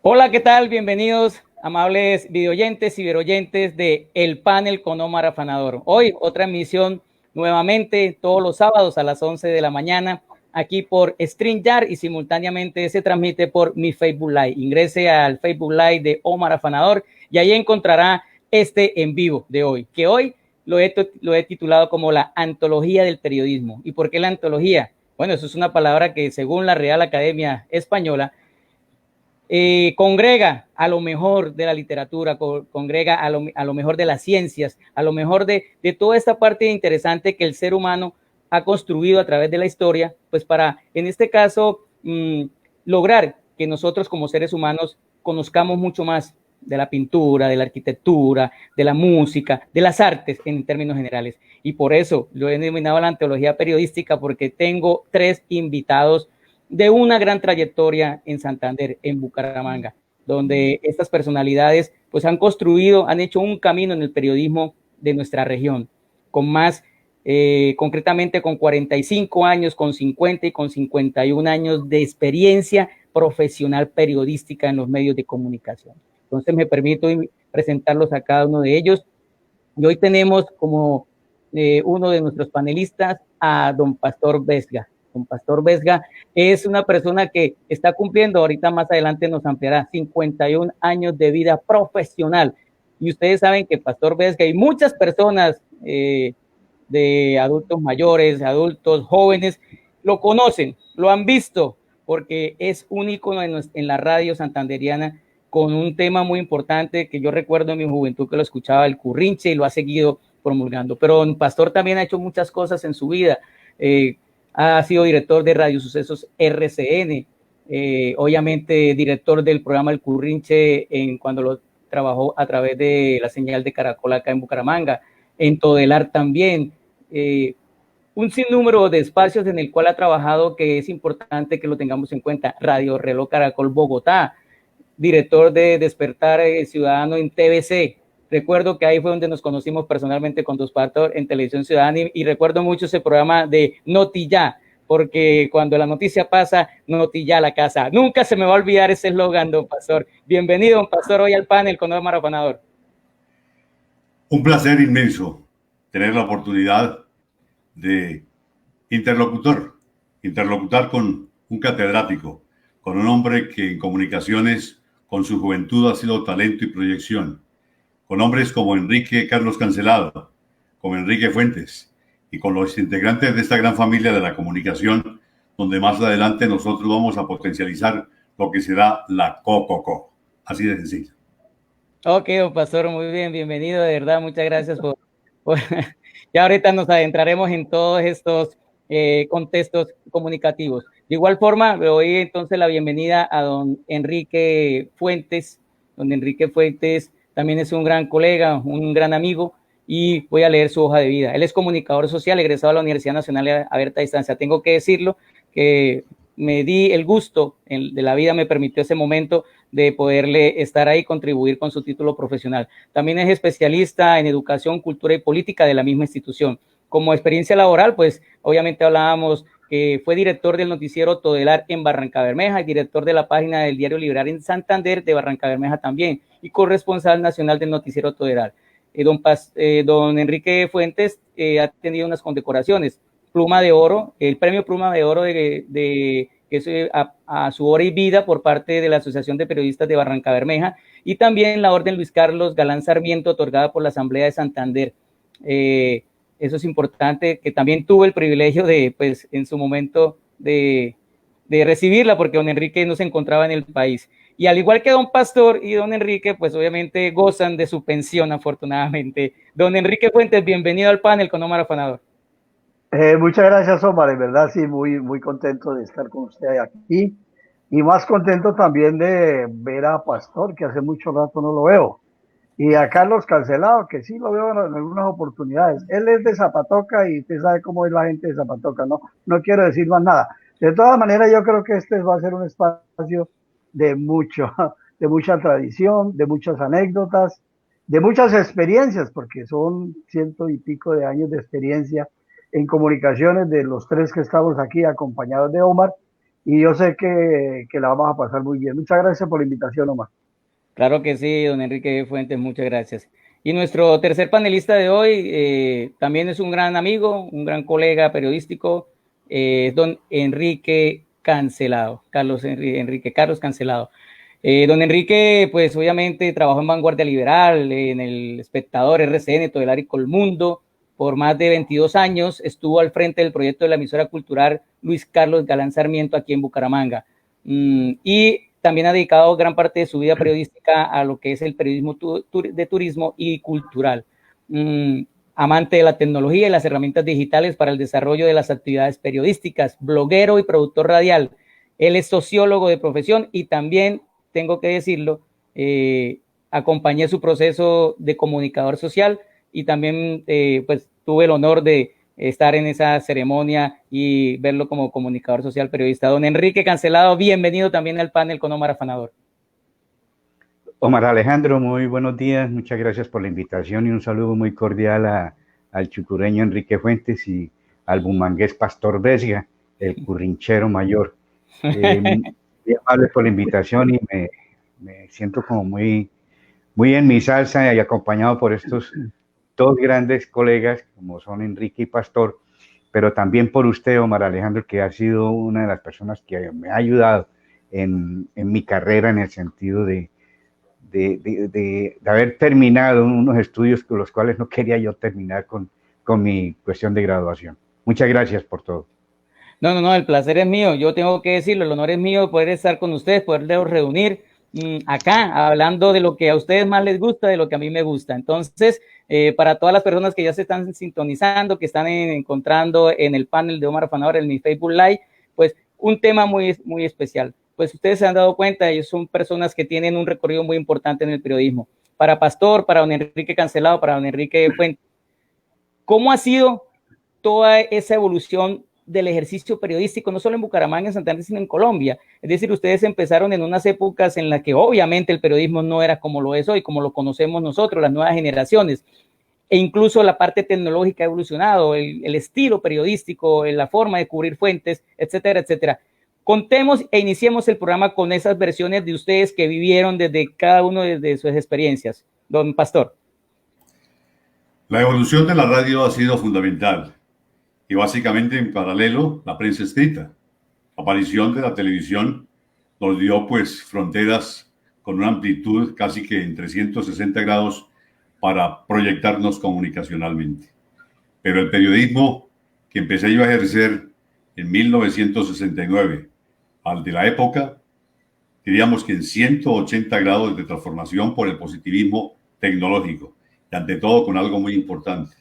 Hola, ¿qué tal? Bienvenidos, amables videoyentes y ciberoyentes de El Panel con Omar Afanador. Hoy, otra emisión nuevamente, todos los sábados a las 11 de la mañana, aquí por StreamYard y simultáneamente se transmite por mi Facebook Live. Ingrese al Facebook Live de Omar Afanador y ahí encontrará este en vivo de hoy, que hoy lo he titulado como la antología del periodismo. ¿Y por qué la antología? Bueno, eso es una palabra que según la Real Academia Española congrega a lo mejor de la literatura, congrega a lo mejor de las ciencias, a lo mejor de toda esta parte interesante que el ser humano ha construido a través de la historia, pues para, en este caso, lograr que nosotros como seres humanos conozcamos mucho más de la pintura, de la arquitectura, de la música, de las artes en términos generales. Y por eso lo he denominado la antología periodística, porque tengo 3 invitados de una gran trayectoria en Santander, en Bucaramanga, donde estas personalidades pues han construido, han hecho un camino en el periodismo de nuestra región, con más, concretamente con 45 años, con 50 y con 51 años de experiencia profesional periodística en los medios de comunicación. Entonces me permito presentarlos a cada uno de ellos. Y hoy tenemos como uno de nuestros panelistas a don Pastor Vesga. Don Pastor Vesga es una persona que está cumpliendo, ahorita más adelante nos ampliará, 51 años de vida profesional. Y ustedes saben que Pastor Vesga y muchas personas de adultos mayores, adultos jóvenes, lo conocen, lo han visto, porque es un ícono en la radio santanderiana, con un tema muy importante que yo recuerdo en mi juventud que lo escuchaba, el Currinche, y lo ha seguido promulgando. Pero el Pastor también ha hecho muchas cosas en su vida. Ha sido director de Radio Sucesos RCN, obviamente director del programa El Currinche cuando lo trabajó a través de la señal de Caracol acá en Bucaramanga, en Todelar también. Un sinnúmero de espacios en el cual ha trabajado que es importante que lo tengamos en cuenta. Radio Reloj Caracol Bogotá, director de Despertar Ciudadano en TVC. Recuerdo que ahí fue donde nos conocimos personalmente con Dos Pastor en Televisión Ciudadana y recuerdo mucho ese programa de Notilla, porque cuando la noticia pasa, Notilla la casa. Nunca se me va a olvidar ese eslogan, don Pastor. Bienvenido, don Pastor, hoy al panel con Omar Afanador. Un placer inmenso tener la oportunidad de interlocutar con un catedrático, con un hombre que en comunicaciones, con su juventud ha sido talento y proyección, con hombres como Enrique Carlos Cancelado, como Enrique Fuentes, y con los integrantes de esta gran familia de la comunicación, donde más adelante nosotros vamos a potencializar lo que será la COCOCO. Así de sencillo. Ok, don Pastor, muy bien, bienvenido, de verdad, muchas gracias por ya ahorita nos adentraremos en todos estos contextos comunicativos. De igual forma, le doy entonces la bienvenida a don Enrique Fuentes. Don Enrique Fuentes también es un gran colega, un gran amigo, y voy a leer su hoja de vida. Él es comunicador social, egresado a la Universidad Nacional Abierta a Distancia. Tengo que decirlo, que me di el gusto de la vida, me permitió ese momento de poderle estar ahí, contribuir con su título profesional. También es especialista en educación, cultura y política de la misma institución. Como experiencia laboral, pues obviamente hablábamos que fue director del noticiero Todelar en Barrancabermeja y director de la página del diario Liberal en Santander de Barrancabermeja también, y corresponsal nacional del noticiero Todelar. Don Enrique Fuentes ha tenido unas condecoraciones, Pluma de Oro, el premio Pluma de Oro que es a su hora y vida por parte de la Asociación de Periodistas de Barrancabermeja, y también la Orden Luis Carlos Galán Sarmiento, otorgada por la Asamblea de Santander. Eso es importante, que también tuve el privilegio de, pues, en su momento de recibirla, porque don Enrique no se encontraba en el país. Y al igual que don Pastor y don Enrique, pues obviamente gozan de su pensión, afortunadamente. Don Enrique Fuentes, bienvenido al panel con Omar Afanador. Muchas gracias, Omar. En verdad, sí, muy contento de estar con usted aquí. Y más contento también de ver a Pastor, que hace mucho rato no lo veo. Y a Carlos Cancelado, que sí lo veo en algunas oportunidades. Él es de Zapatoca y usted sabe cómo es la gente de Zapatoca, ¿no? No quiero decir más nada. De todas maneras, yo creo que este va a ser un espacio de de mucha tradición, de muchas anécdotas, de muchas experiencias, porque son 100 y pico de años de experiencia en comunicaciones de los 3 que estamos aquí acompañados de Omar. y yo sé que la vamos a pasar muy bien. Muchas gracias por la invitación, Omar. Claro que sí, don Enrique Fuentes, muchas gracias. Y nuestro tercer panelista de hoy también es un gran amigo, un gran colega periodístico, don Enrique Cancelado, Carlos Cancelado. Don Enrique, pues obviamente trabajó en Vanguardia Liberal, en El Espectador, RCN, Todelar y Colmundo, por más de 22 años. Estuvo al frente del proyecto de la emisora cultural Luis Carlos Galán Sarmiento aquí en Bucaramanga. Y también ha dedicado gran parte de su vida periodística a lo que es el periodismo de turismo y cultural. Amante de la tecnología y las herramientas digitales para el desarrollo de las actividades periodísticas, bloguero y productor radial. Él es sociólogo de profesión y también, tengo que decirlo, acompañé su proceso de comunicador social y también pues tuve el honor de estar en esa ceremonia y verlo como comunicador social periodista. Don Enrique Cancelado, bienvenido también al panel con Omar Afanador. Omar Alejandro, muy buenos días, muchas gracias por la invitación y un saludo muy cordial al chucureño Enrique Fuentes y al bumangués Pastor Vesga, el currinchero mayor. Muy amable por la invitación y me siento como muy en mi salsa y acompañado por estos dos grandes colegas como son Enrique y Pastor, pero también por usted, Omar Alejandro, que ha sido una de las personas que me ha ayudado en mi carrera en el sentido de haber terminado unos estudios con los cuales no quería yo terminar con mi cuestión de graduación. Muchas gracias por todo. No, el placer es mío, yo tengo que decirlo, el honor es mío poder estar con ustedes, poderlos reunir acá, hablando de lo que a ustedes más les gusta, de lo que a mí me gusta. Entonces, para todas las personas que ya se están sintonizando, que están encontrando en el panel de Omar Afanador en mi Facebook Live, pues un tema muy, muy especial. Pues ustedes se han dado cuenta, ellos son personas que tienen un recorrido muy importante en el periodismo. Para Pastor, para don Enrique Cancelado, para don Enrique Fuentes, ¿cómo ha sido toda esa evolución del ejercicio periodístico, no solo en Bucaramanga, en Santander, sino en Colombia? Es decir, ustedes empezaron en unas épocas en las que obviamente el periodismo no era como lo es hoy, como lo conocemos nosotros, las nuevas generaciones, e incluso la parte tecnológica ha evolucionado, el estilo periodístico, la forma de cubrir fuentes, etcétera, etcétera. Contemos e iniciemos el programa con esas versiones de ustedes que vivieron desde cada uno de sus experiencias. Don Pastor. La evolución de la radio ha sido fundamental y básicamente en paralelo la prensa escrita. La aparición de la televisión nos dio pues fronteras con una amplitud casi que en 360 grados para proyectarnos comunicacionalmente. Pero el periodismo que empecé yo a ejercer en 1969, al de la época, diríamos que en 180 grados de transformación por el positivismo tecnológico y ante todo con algo muy importante,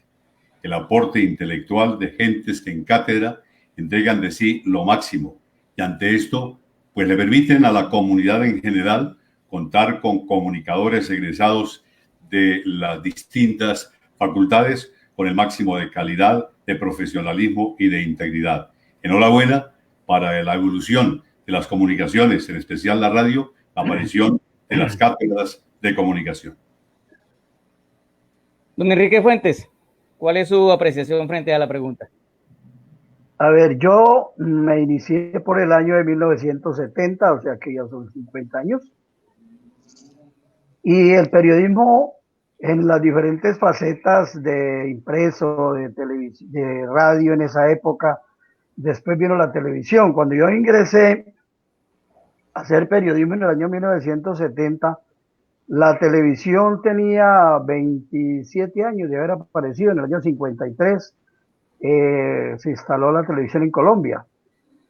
el aporte intelectual de gentes que en cátedra entregan de sí lo máximo y ante esto pues le permiten a la comunidad en general contar con comunicadores egresados de las distintas facultades con el máximo de calidad, de profesionalismo y de integridad. Enhorabuena para la evolución de las comunicaciones, en especial la radio, la aparición de las cátedras de comunicación. Don Enrique Fuentes, ¿cuál es su apreciación frente a la pregunta? A ver, yo me inicié por el año de 1970, o sea que ya son 50 años. Y el periodismo en las diferentes facetas de impreso, de televisión, de radio en esa época, después vino la televisión. Cuando yo ingresé a hacer periodismo en el año 1970, la televisión tenía 27 años de haber aparecido. En el año 53 se instaló la televisión en Colombia.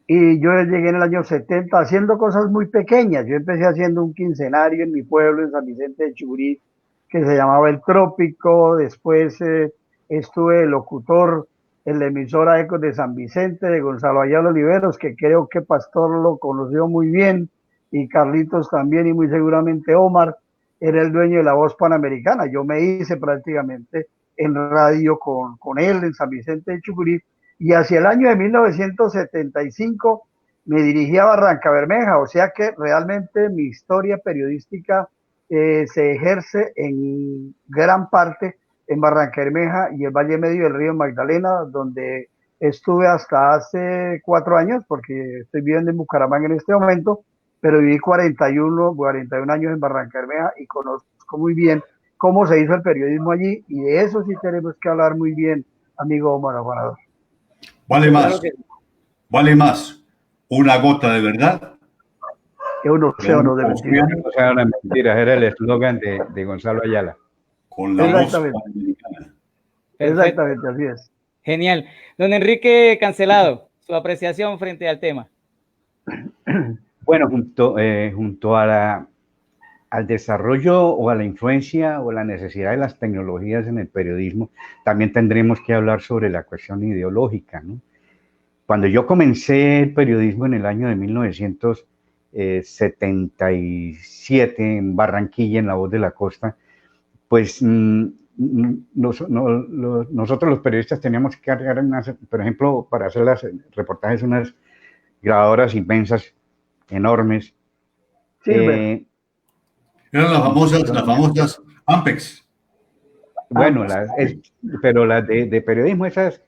Y yo llegué en el año 70 haciendo cosas muy pequeñas. Yo empecé haciendo un quincenario en mi pueblo, en San Vicente de Chucurí, que se llamaba El Trópico. Después estuve de locutor en la emisora Ecos de San Vicente, de Gonzalo Ayala Oliveros, que creo que Pastor lo conoció muy bien, y Carlitos también, y muy seguramente Omar. Era el dueño de La Voz Panamericana. Yo me hice prácticamente en radio con él en San Vicente de Chucurí. Y hacia el año de 1975 me dirigí a Barranca Bermeja, o sea que realmente mi historia periodística se ejerce en gran parte en Barranca Bermeja y el Valle Medio del Río Magdalena, donde estuve hasta hace 4 años, porque estoy viviendo en Bucaramanga en este momento, pero viví 41 años en Barranca Bermeja y conozco muy bien cómo se hizo el periodismo allí, y de eso sí tenemos que hablar muy bien, amigo Omar Afanador. Vale Claro más, que vale más una gota de verdad Es un que un océano de mentiras. océano O sea, una mentira, era el eslogan de Gonzalo Ayala. con la voz Exactamente, panamericana. perfecto, exactamente, así es. genial. Don Enrique Cancelado, su apreciación frente al tema. Bueno, junto al desarrollo o a la influencia o la necesidad de las tecnologías en el periodismo, también tendremos que hablar sobre la cuestión ideológica, ¿no? Cuando yo comencé el periodismo en el año de 1977 en Barranquilla, en La Voz de la Costa, pues nosotros los periodistas teníamos que cargar, por ejemplo, para hacer los reportajes, unas grabadoras inmensas, enormes. Sirve. Eran las famosas Ampex. Bueno, pero las de periodismo, esas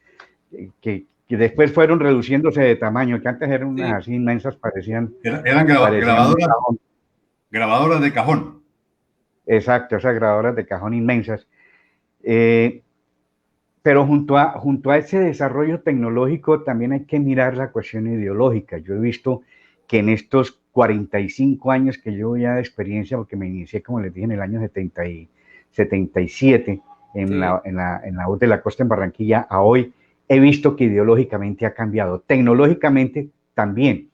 que después fueron reduciéndose de tamaño, que antes eran unas Sí. así inmensas, parecían grabadoras de cajón. Exacto, esas grabadoras de cajón inmensas. Pero junto a ese desarrollo tecnológico también hay que mirar la cuestión ideológica. Yo he visto que en estos 45 años que llevo ya de experiencia, porque me inicié, como les dije, en el año 77 en la Voz de la Costa en Barranquilla, a hoy, he visto que ideológicamente ha cambiado. Tecnológicamente también,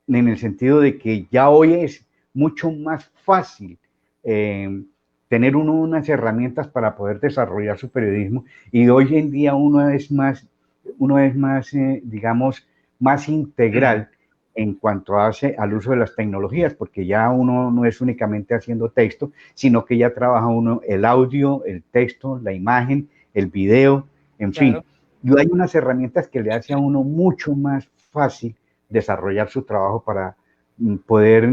en el sentido de que ya hoy es mucho más fácil tener unas herramientas para poder desarrollar su periodismo, y hoy en día uno es más digamos, más integral en cuanto al uso de las tecnologías, porque ya uno no es únicamente haciendo texto, sino que ya trabaja uno el audio, el texto, la imagen, el video, en fin. Y hay unas herramientas que le hace a uno mucho más fácil desarrollar su trabajo para poder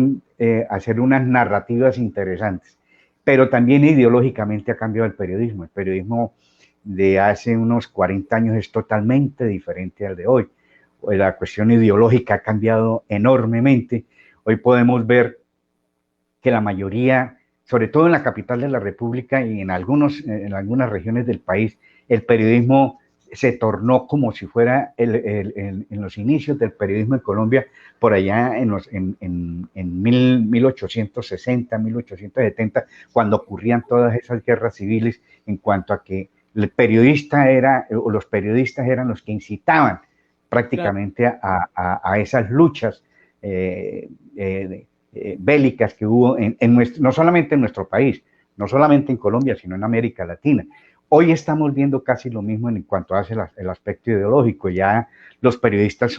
hacer unas narrativas interesantes. Pero también ideológicamente ha cambiado el periodismo. El periodismo de hace unos 40 años es totalmente diferente al de hoy. La cuestión ideológica ha cambiado enormemente. Hoy podemos ver que la mayoría, sobre todo en la capital de la República y en algunas regiones del país, el periodismo se tornó como si fuera en los inicios del periodismo en Colombia, por allá en 1860, 1870, cuando ocurrían todas esas guerras civiles, en cuanto a que el periodista o los periodistas eran los que incitaban prácticamente a esas luchas bélicas que hubo no solamente en nuestro país, no solamente en Colombia, sino en América Latina. Hoy estamos viendo casi lo mismo en cuanto a el aspecto ideológico. Ya los periodistas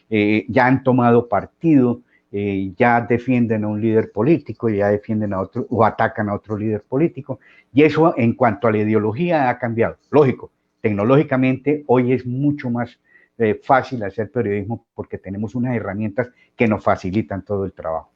ya han tomado partido, ya defienden a un líder político, ya defienden a otro o atacan a otro líder político. Y eso en cuanto a la ideología ha cambiado. Lógico, tecnológicamente hoy es mucho más fácil hacer periodismo porque tenemos unas herramientas que nos facilitan todo el trabajo.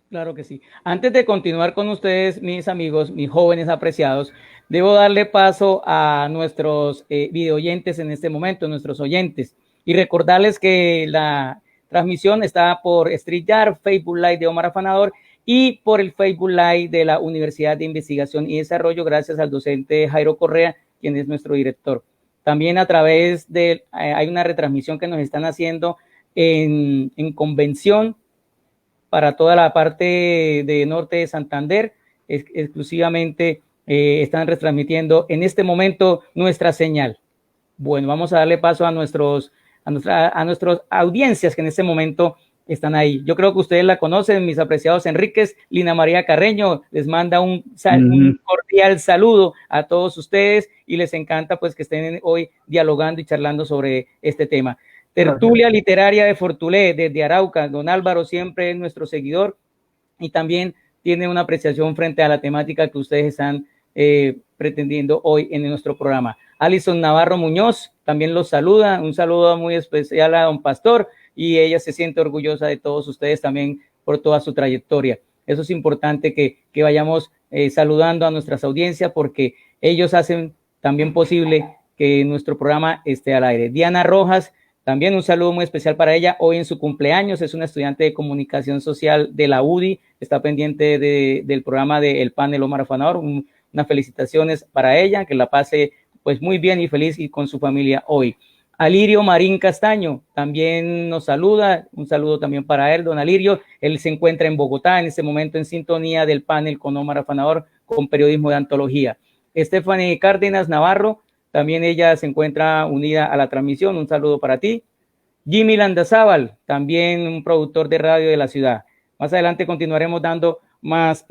Claro que sí. Antes de continuar con ustedes, mis amigos, mis jóvenes apreciados, debo darle paso a nuestros videoyentes en este momento, nuestros oyentes, y recordarles que la transmisión está por StreamYard, Facebook Live de Omar Afanador y por el Facebook Live de la Universidad de Investigación y Desarrollo, gracias al docente Jairo Correa, quien es nuestro director. También a través de, hay una retransmisión que nos están haciendo en Convención, para toda la parte de norte de Santander, exclusivamente están retransmitiendo en este momento nuestra señal. Bueno, vamos a darle paso a nuestras audiencias que en este momento están ahí. Yo creo que ustedes la conocen, mis apreciados Enríquez. Lina María Carreño les manda un cordial saludo a todos ustedes y les encanta pues que estén hoy dialogando y charlando sobre este tema. Tertulia Literaria de Fortulé, desde Arauca. Don Álvaro siempre es nuestro seguidor y también tiene una apreciación frente a la temática que ustedes están pretendiendo hoy en nuestro programa. Alison Navarro Muñoz también los saluda. Un saludo muy especial a don Pastor, y ella se siente orgullosa de todos ustedes también por toda su trayectoria. Eso es importante que vayamos saludando a nuestras audiencias, porque ellos hacen también posible que nuestro programa esté al aire. Diana Rojas, también un saludo muy especial para ella, hoy en su cumpleaños, es una estudiante de comunicación social de la UDI, está pendiente del programa del panel Omar Afanador, unas felicitaciones para ella, que la pase pues muy bien y feliz y con su familia hoy. Alirio Marín Castaño también nos saluda, un saludo también para él, don Alirio, él se encuentra en Bogotá en este momento en sintonía del panel con Omar Afanador con periodismo de antología. Stephanie Cárdenas Navarro, también ella se encuentra unida a la transmisión, un saludo para ti. Jimmy Landazábal, también un productor de radio de la ciudad. Más adelante continuaremos dando más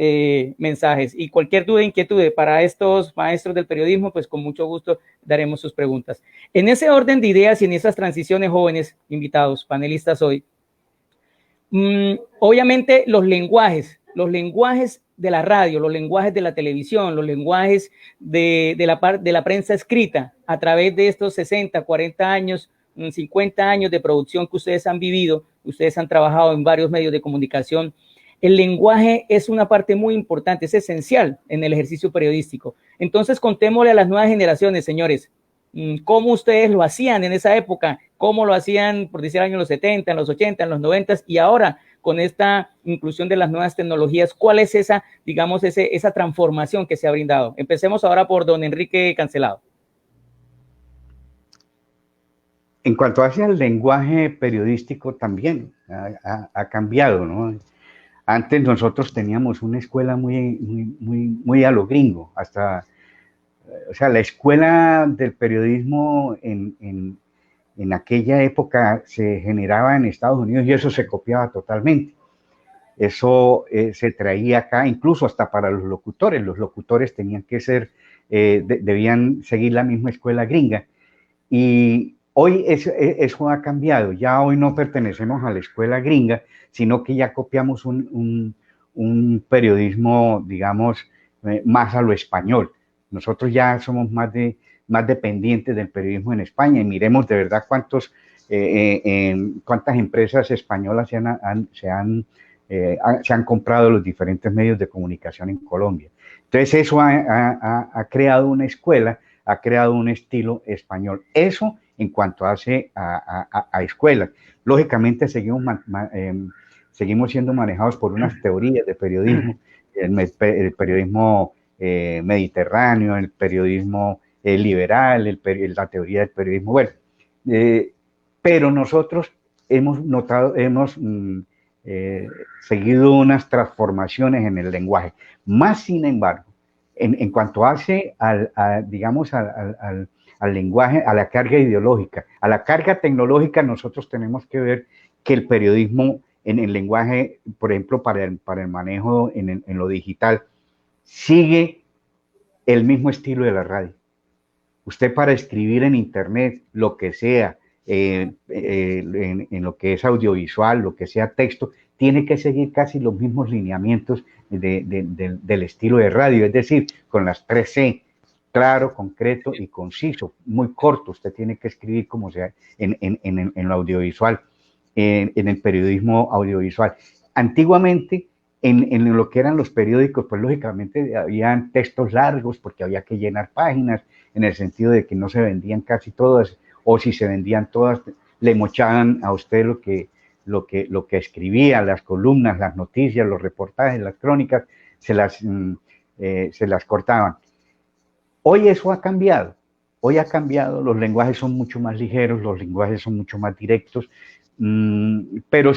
mensajes y cualquier duda, inquietud para estos maestros del periodismo, pues con mucho gusto daremos sus preguntas. En ese orden de ideas y en esas transiciones, jóvenes invitados, panelistas hoy, obviamente los lenguajes de la radio, los lenguajes de la televisión, los lenguajes de la prensa escrita a través de estos 60, 40 años, 50 años de producción que ustedes han vivido, ustedes han trabajado en varios medios de comunicación. El lenguaje es una parte muy importante, es esencial en el ejercicio periodístico. Entonces, contémosle a las nuevas generaciones, señores, cómo ustedes lo hacían en esa época, cómo lo hacían, por decir, años los 70, en los 80, en los 90, y ahora, con esta inclusión de las nuevas tecnologías, ¿cuál es esa, digamos, esa transformación que se ha brindado? Empecemos ahora por don Enrique Cancelado. En cuanto hacia el lenguaje periodístico, también ha cambiado, ¿no? Antes nosotros teníamos una escuela muy a lo gringo, hasta, o sea, la escuela del periodismo en aquella época se generaba en Estados Unidos y eso se copiaba totalmente. Eso se traía acá, incluso hasta para los locutores tenían que ser, debían seguir la misma escuela gringa. Y hoy eso ha cambiado, ya hoy no pertenecemos a la escuela gringa, sino que ya copiamos un periodismo, digamos, más a lo español. Nosotros ya somos más dependientes del periodismo en España y miremos de verdad cuántas empresas españolas se han comprado los diferentes medios de comunicación en Colombia. Entonces eso ha creado una escuela, ha creado un estilo español. Eso en cuanto hace a escuelas. Lógicamente seguimos siendo manejados por unas teorías de periodismo, el periodismo mediterráneo, el periodismo liberal, la teoría del periodismo, bueno, pero nosotros hemos seguido unas transformaciones en el lenguaje. Más sin embargo, en cuanto hace digamos, al lenguaje, a la carga ideológica, a la carga tecnológica, nosotros tenemos que ver que el periodismo en el lenguaje, por ejemplo, para el manejo en lo digital, sigue el mismo estilo de la radio. Usted para escribir en internet, lo que sea, en lo que es audiovisual, lo que sea texto, tiene que seguir casi los mismos lineamientos del estilo de radio, es decir, con las 3C, claro, concreto y conciso, muy corto. Usted tiene que escribir como sea en lo audiovisual, en el periodismo audiovisual. Antiguamente, en lo que eran los periódicos, pues lógicamente habían textos largos porque había que llenar páginas, en el sentido de que no se vendían casi todas, o si se vendían todas, le mochaban a usted lo que escribía, las columnas, las noticias, los reportajes, las crónicas, se las cortaban. Hoy eso ha cambiado. Hoy ha cambiado, los lenguajes son mucho más ligeros, los lenguajes son mucho más directos, pero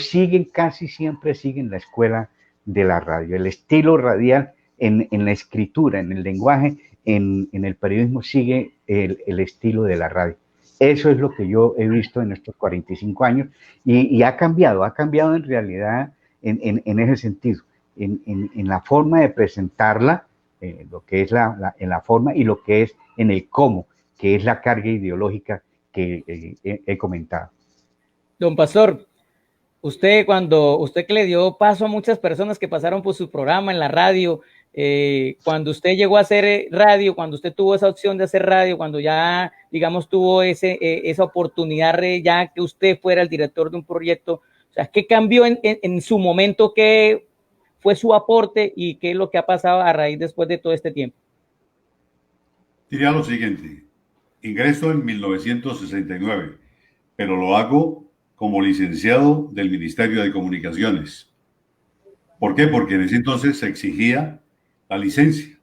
casi siempre siguen la escuela de la radio. El estilo radial en la escritura, en el lenguaje, en el periodismo sigue el estilo de la radio. Eso es lo que yo he visto en estos 45 años y ha cambiado en realidad en ese sentido, en la forma de presentarla, lo que es en la forma y lo que es en el cómo, que es la carga ideológica que he comentado. Don Pastor, usted que le dio paso a muchas personas que pasaron por su programa en la radio, cuando usted llegó a hacer radio, cuando usted tuvo esa opción de hacer radio, cuando ya, digamos, tuvo esa oportunidad ya que usted fuera el director de un proyecto, o sea, ¿qué cambió en su momento? ¿Qué fue su aporte y qué es lo que ha pasado a raíz después de todo este tiempo? Diría lo siguiente. ingreso en 1969, pero lo hago como licenciado del Ministerio de Comunicaciones. ¿Por qué? Porque en ese entonces se exigía la licencia,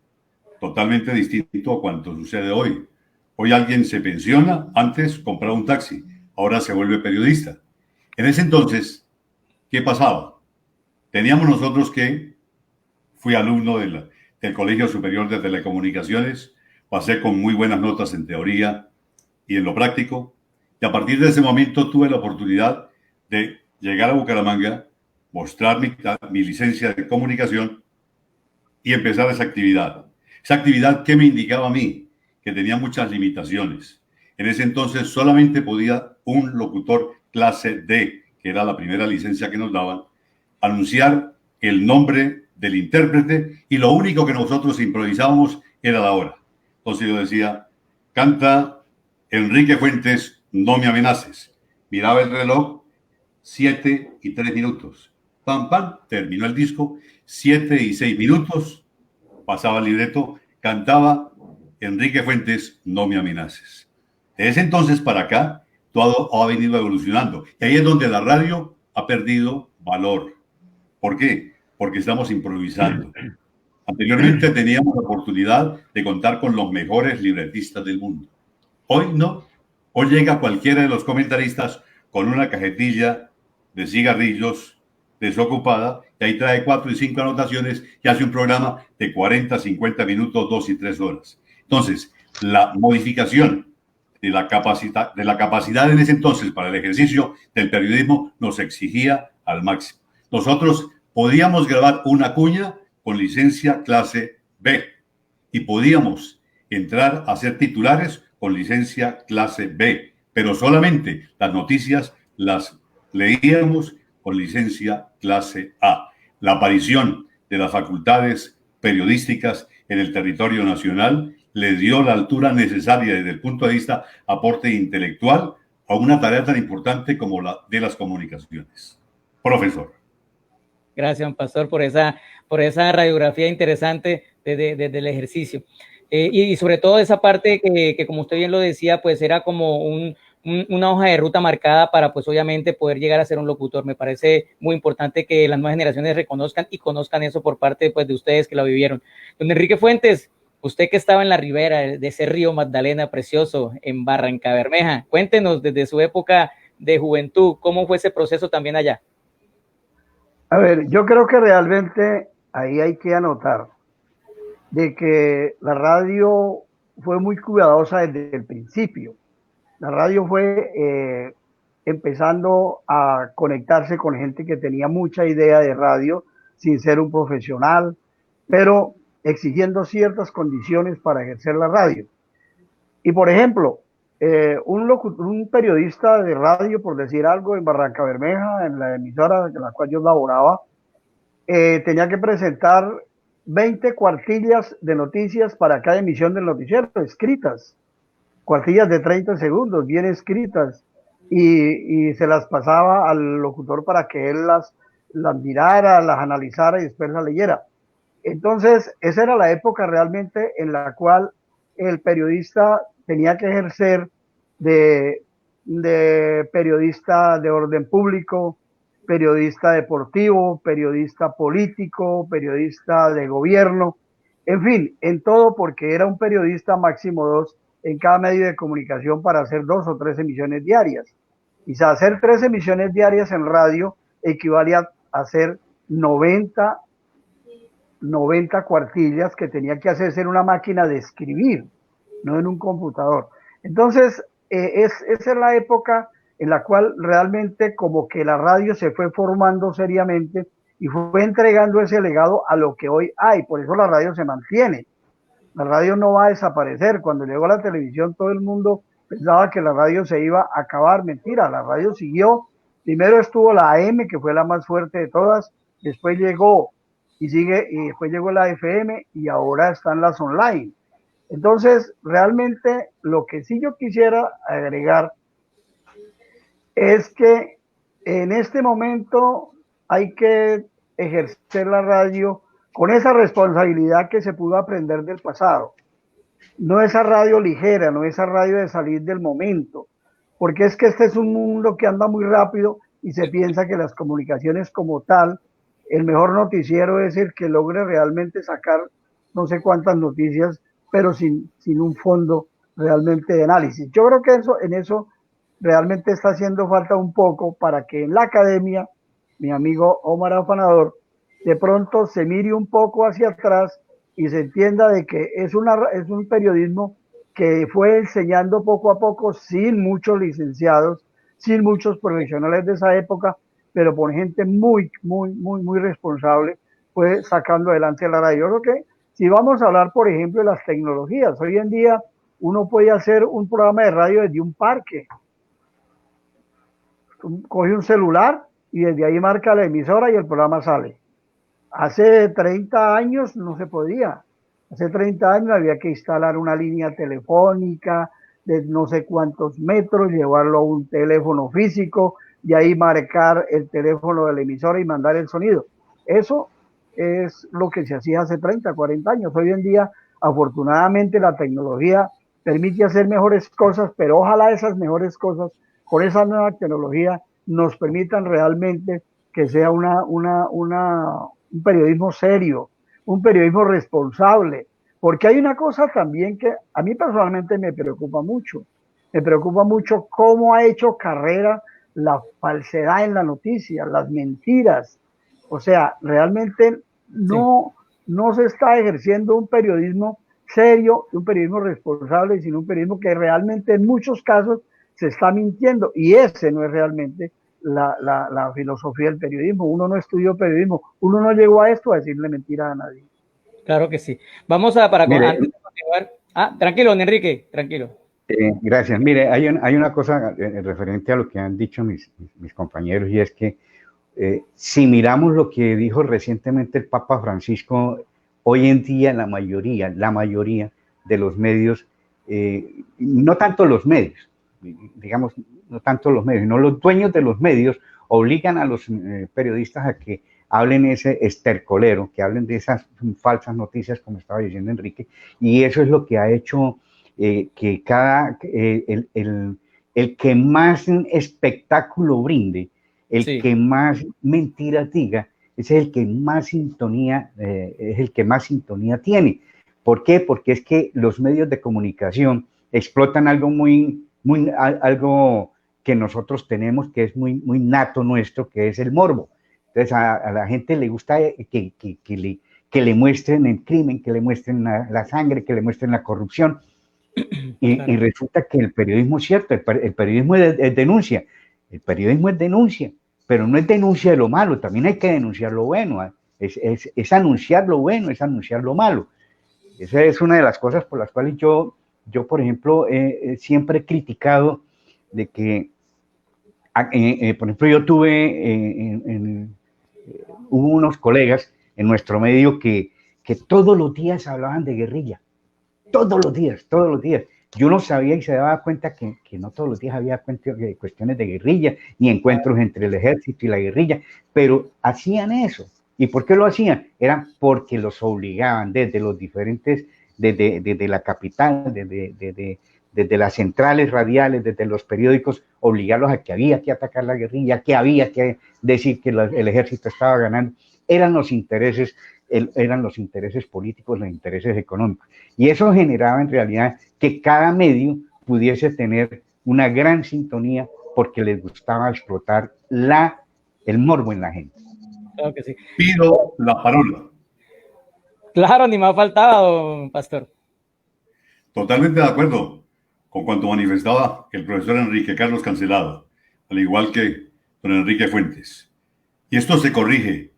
totalmente distinto a cuanto sucede hoy. Hoy alguien se pensiona, antes compraba un taxi, ahora se vuelve periodista. En ese entonces, ¿qué pasaba? Teníamos nosotros que, fui alumno del Colegio Superior de Telecomunicaciones, pasé con muy buenas notas en teoría y en lo práctico, y a partir de ese momento tuve la oportunidad de llegar a Bucaramanga, mostrar mi licencia de comunicación y empezar esa actividad. Esa actividad que me indicaba a mí, que tenía muchas limitaciones. En ese entonces solamente podía un locutor clase D, que era la primera licencia que nos daban, anunciar el nombre del intérprete y lo único que nosotros improvisábamos era la hora. Entonces yo decía, canta Enrique Fuentes, No me amenaces. Miraba el reloj, 7:03. Pam, pam, terminó el disco, 7:06. Pasaba el libreto, cantaba Enrique Fuentes, No me amenaces. De ese entonces para acá, todo ha venido evolucionando. Y ahí es donde la radio ha perdido valor. ¿Por qué? Porque estamos improvisando. Anteriormente teníamos la oportunidad de contar con los mejores libretistas del mundo. Hoy no. Hoy llega cualquiera de los comentaristas con una cajetilla de cigarrillos desocupada y ahí trae 4 y 5 anotaciones y hace un programa de 40, 50 minutos, 2 y 3 horas. Entonces, la modificación de la capacidad en ese entonces para el ejercicio del periodismo nos exigía al máximo. Nosotros podíamos grabar una cuña con licencia clase B y podíamos entrar a ser titulares con licencia clase B, pero solamente las noticias las leíamos con licencia clase A. La aparición de las facultades periodísticas en el territorio nacional le dio la altura necesaria desde el punto de vista aporte intelectual a una tarea tan importante como la de las comunicaciones. Profesor. Gracias, pastor, por esa radiografía interesante del ejercicio. Y sobre todo esa parte que, como usted bien lo decía, pues era como una hoja de ruta marcada para, pues obviamente, poder llegar a ser un locutor. Me parece muy importante que las nuevas generaciones reconozcan y conozcan eso por parte, pues, de ustedes que lo vivieron. Don Enrique Fuentes, usted que estaba en la ribera de ese río Magdalena precioso en Barrancabermeja, cuéntenos desde su época de juventud, ¿cómo fue ese proceso también allá? A ver, yo creo que realmente ahí hay que anotar de que la radio fue muy cuidadosa desde el principio. La radio fue empezando a conectarse con gente que tenía mucha idea de radio sin ser un profesional, pero exigiendo ciertas condiciones para ejercer la radio. Y por ejemplo, un periodista de radio, por decir algo, en Barrancabermeja, en la emisora en la cual yo laboraba, tenía que presentar 20 cuartillas de noticias para cada emisión del noticiero, escritas, cuartillas de 30 segundos, bien escritas, y se las pasaba al locutor para que él las mirara, las analizara y después las leyera. Entonces, esa era la época realmente en la cual el periodista tenía que ejercer de periodista de orden público, periodista deportivo, periodista político, periodista de gobierno, en fin, en todo, porque era un periodista máximo 2 en cada medio de comunicación para hacer 2 o 3 emisiones diarias. Y hacer 3 emisiones diarias en radio equivale a hacer 90 cuartillas que tenía que hacerse en una máquina de escribir, no en un computador. Entonces, esa es la época en la cual realmente como que la radio se fue formando seriamente y fue entregando ese legado a lo que hoy hay. Por eso la radio se mantiene. La radio no va a desaparecer. Cuando llegó la televisión, todo el mundo pensaba que la radio se iba a acabar. Mentira, la radio siguió. Primero estuvo la AM, que fue la más fuerte de todas. Después llegó y después llegó la FM y ahora están las online. Entonces, realmente lo que sí yo quisiera agregar es que en este momento hay que ejercer la radio con esa responsabilidad que se pudo aprender del pasado. no esa radio ligera, no esa radio de salir del momento, porque es que este es un mundo que anda muy rápido y se piensa que las comunicaciones como tal, el mejor noticiero es el que logre realmente sacar no sé cuántas noticias, pero sin un fondo realmente de análisis. Yo creo que en eso realmente está haciendo falta un poco para que en la academia, mi amigo Omar Afanador, de pronto se mire un poco hacia atrás y se entienda de que es un periodismo que fue enseñando poco a poco sin muchos licenciados, sin muchos profesionales de esa época, pero por gente muy responsable, fue sacando adelante la radio. Yo creo que si vamos a hablar, por ejemplo, de las tecnologías, hoy en día uno puede hacer un programa de radio desde un parque. Coge un celular y desde ahí marca la emisora y el programa sale. Hace 30 años no se podía. Hace 30 años había que instalar una línea telefónica de no sé cuántos metros, llevarlo a un teléfono físico y ahí marcar el teléfono de la emisora y mandar el sonido. Eso es lo que se hacía hace 30, 40 años. Hoy en día, afortunadamente, la tecnología permite hacer mejores cosas, pero ojalá esas mejores cosas, con esa nueva tecnología, nos permitan realmente que sea un periodismo serio, un periodismo responsable, porque hay una cosa también que a mí personalmente me preocupa mucho cómo ha hecho carrera la falsedad en la noticia, las mentiras. O sea, realmente Sí. no se está ejerciendo un periodismo serio, un periodismo responsable, sino un periodismo que realmente en muchos casos se está mintiendo, y ese no es realmente la filosofía del periodismo. Uno no estudió periodismo, uno no llegó a esto a decirle mentira a nadie. Claro que sí. Vamos a, Mire, antes de continuar. Ah, tranquilo, don Enrique, tranquilo. gracias. Mire, hay una cosa referente a lo que han dicho mis compañeros, y es que si miramos lo que dijo recientemente el Papa Francisco, hoy en día la mayoría de los medios, no tanto los medios, digamos, no tanto los medios, sino los dueños de los medios obligan a los periodistas a que hablen ese estercolero, que hablen de esas falsas noticias, como estaba diciendo Enrique, y eso es lo que ha hecho que el que más espectáculo brinde, el Sí. que más mentiras diga, ese es el que más sintonía, tiene. ¿Por qué? Porque es que los medios de comunicación explotan algo algo que nosotros tenemos, que es muy nato nuestro, que es el morbo. Entonces a la gente le gusta que le muestren el crimen, que le muestren la sangre, que le muestren la corrupción. Y resulta que el periodismo es cierto, el periodismo es denuncia. El periodismo es denuncia, pero no es denuncia de lo malo, también hay que denunciar lo bueno. Es anunciar lo bueno, es anunciar lo malo. Esa es una de las cosas por las cuales yo por ejemplo, siempre he criticado de que, por ejemplo, yo hubo unos colegas en nuestro medio que todos los días hablaban de guerrilla. Todos los días. Yo no sabía y se daba cuenta que no todos los días había cuestiones de guerrilla, ni encuentros entre el ejército y la guerrilla, pero hacían eso. ¿Y por qué lo hacían? Era porque los obligaban desde los diferentes, desde la capital, desde las centrales radiales, desde los periódicos, obligarlos a que había que atacar la guerrilla, que había que decir que el ejército estaba ganando. Eran los intereses políticos, los intereses económicos. Y eso generaba en realidad que cada medio pudiese tener una gran sintonía porque les gustaba explotar el morbo en la gente. Claro que sí. Pido la palabra. Claro, ni más faltaba, don Pastor. Totalmente de acuerdo con cuanto manifestaba el profesor Enrique Carlos Cancelado, al igual que don Enrique Fuentes. Y esto se corrige,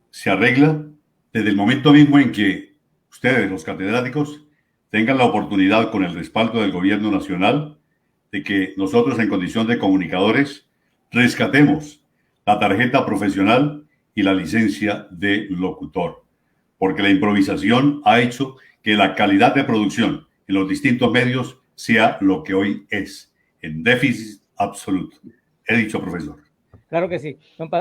se arregla desde el momento mismo en que ustedes, los catedráticos, tengan la oportunidad, con el respaldo del gobierno nacional, de que nosotros, en condición de comunicadores, rescatemos la tarjeta profesional y la licencia de locutor, porque la improvisación ha hecho que la calidad de producción en los distintos medios sea lo que hoy es, en déficit absoluto. He dicho, profesor. Claro que sí.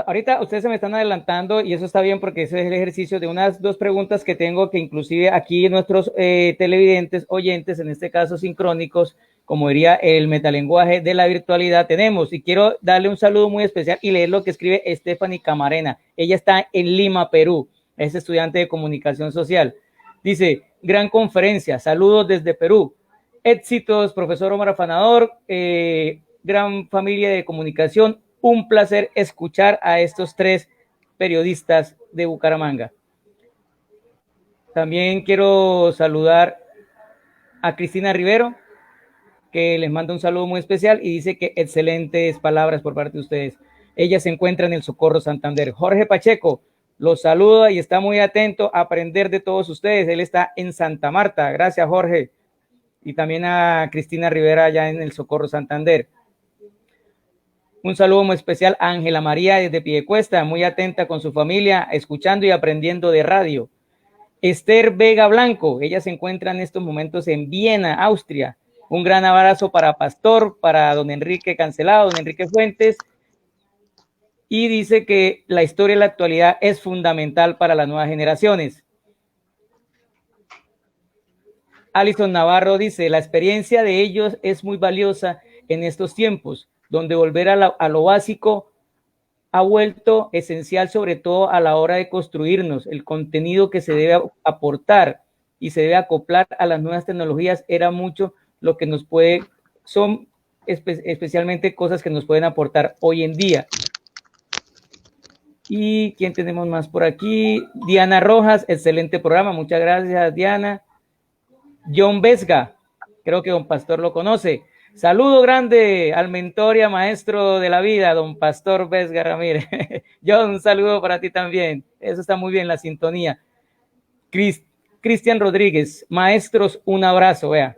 Ahorita ustedes se me están adelantando y eso está bien porque ese es el ejercicio de unas dos preguntas que tengo que inclusive aquí nuestros televidentes, oyentes, en este caso sincrónicos, como diría el metalenguaje de la virtualidad, tenemos. Y quiero darle un saludo muy especial y leer lo que escribe Stephanie Camarena. Ella está en Lima, Perú. Es estudiante de comunicación social. Dice, gran conferencia, saludos desde Perú. Éxitos, profesor Omar Afanador, gran familia de comunicación. Un placer escuchar a estos tres periodistas de Bucaramanga. También quiero saludar a Cristina Rivero, que les manda un saludo muy especial y dice que excelentes palabras por parte de ustedes. Ella se encuentra en el Socorro Santander. Jorge Pacheco los saluda y está muy atento a aprender de todos ustedes. Él está en Santa Marta. Gracias, Jorge. Y también a Cristina Rivera allá en el Socorro Santander. Un saludo muy especial a Ángela María desde Piedecuesta, muy atenta con su familia, escuchando y aprendiendo de radio. Esther Vega Blanco, ella se encuentra en estos momentos en Viena, Austria. Un gran abrazo para Pastor, para don Enrique Cancelado, don Enrique Fuentes. Y dice que la historia y la actualidad es fundamental para las nuevas generaciones. Alison Navarro dice, la experiencia de ellos es muy valiosa en estos tiempos, donde volver a lo básico ha vuelto esencial, sobre todo a la hora de construirnos. El contenido que se debe aportar y se debe acoplar a las nuevas tecnologías era mucho lo que nos puede, son especialmente cosas que nos pueden aportar hoy en día. ¿Y quién tenemos más por aquí? Diana Rojas, excelente programa, muchas gracias, Diana. John Vesga, creo que don Pastor lo conoce. Saludo grande al mentor y a maestro de la vida, don Pastor Vesga Ramírez. John, un saludo para ti también. Eso está muy bien, la sintonía. Cristian Rodríguez, maestros, un abrazo, vea.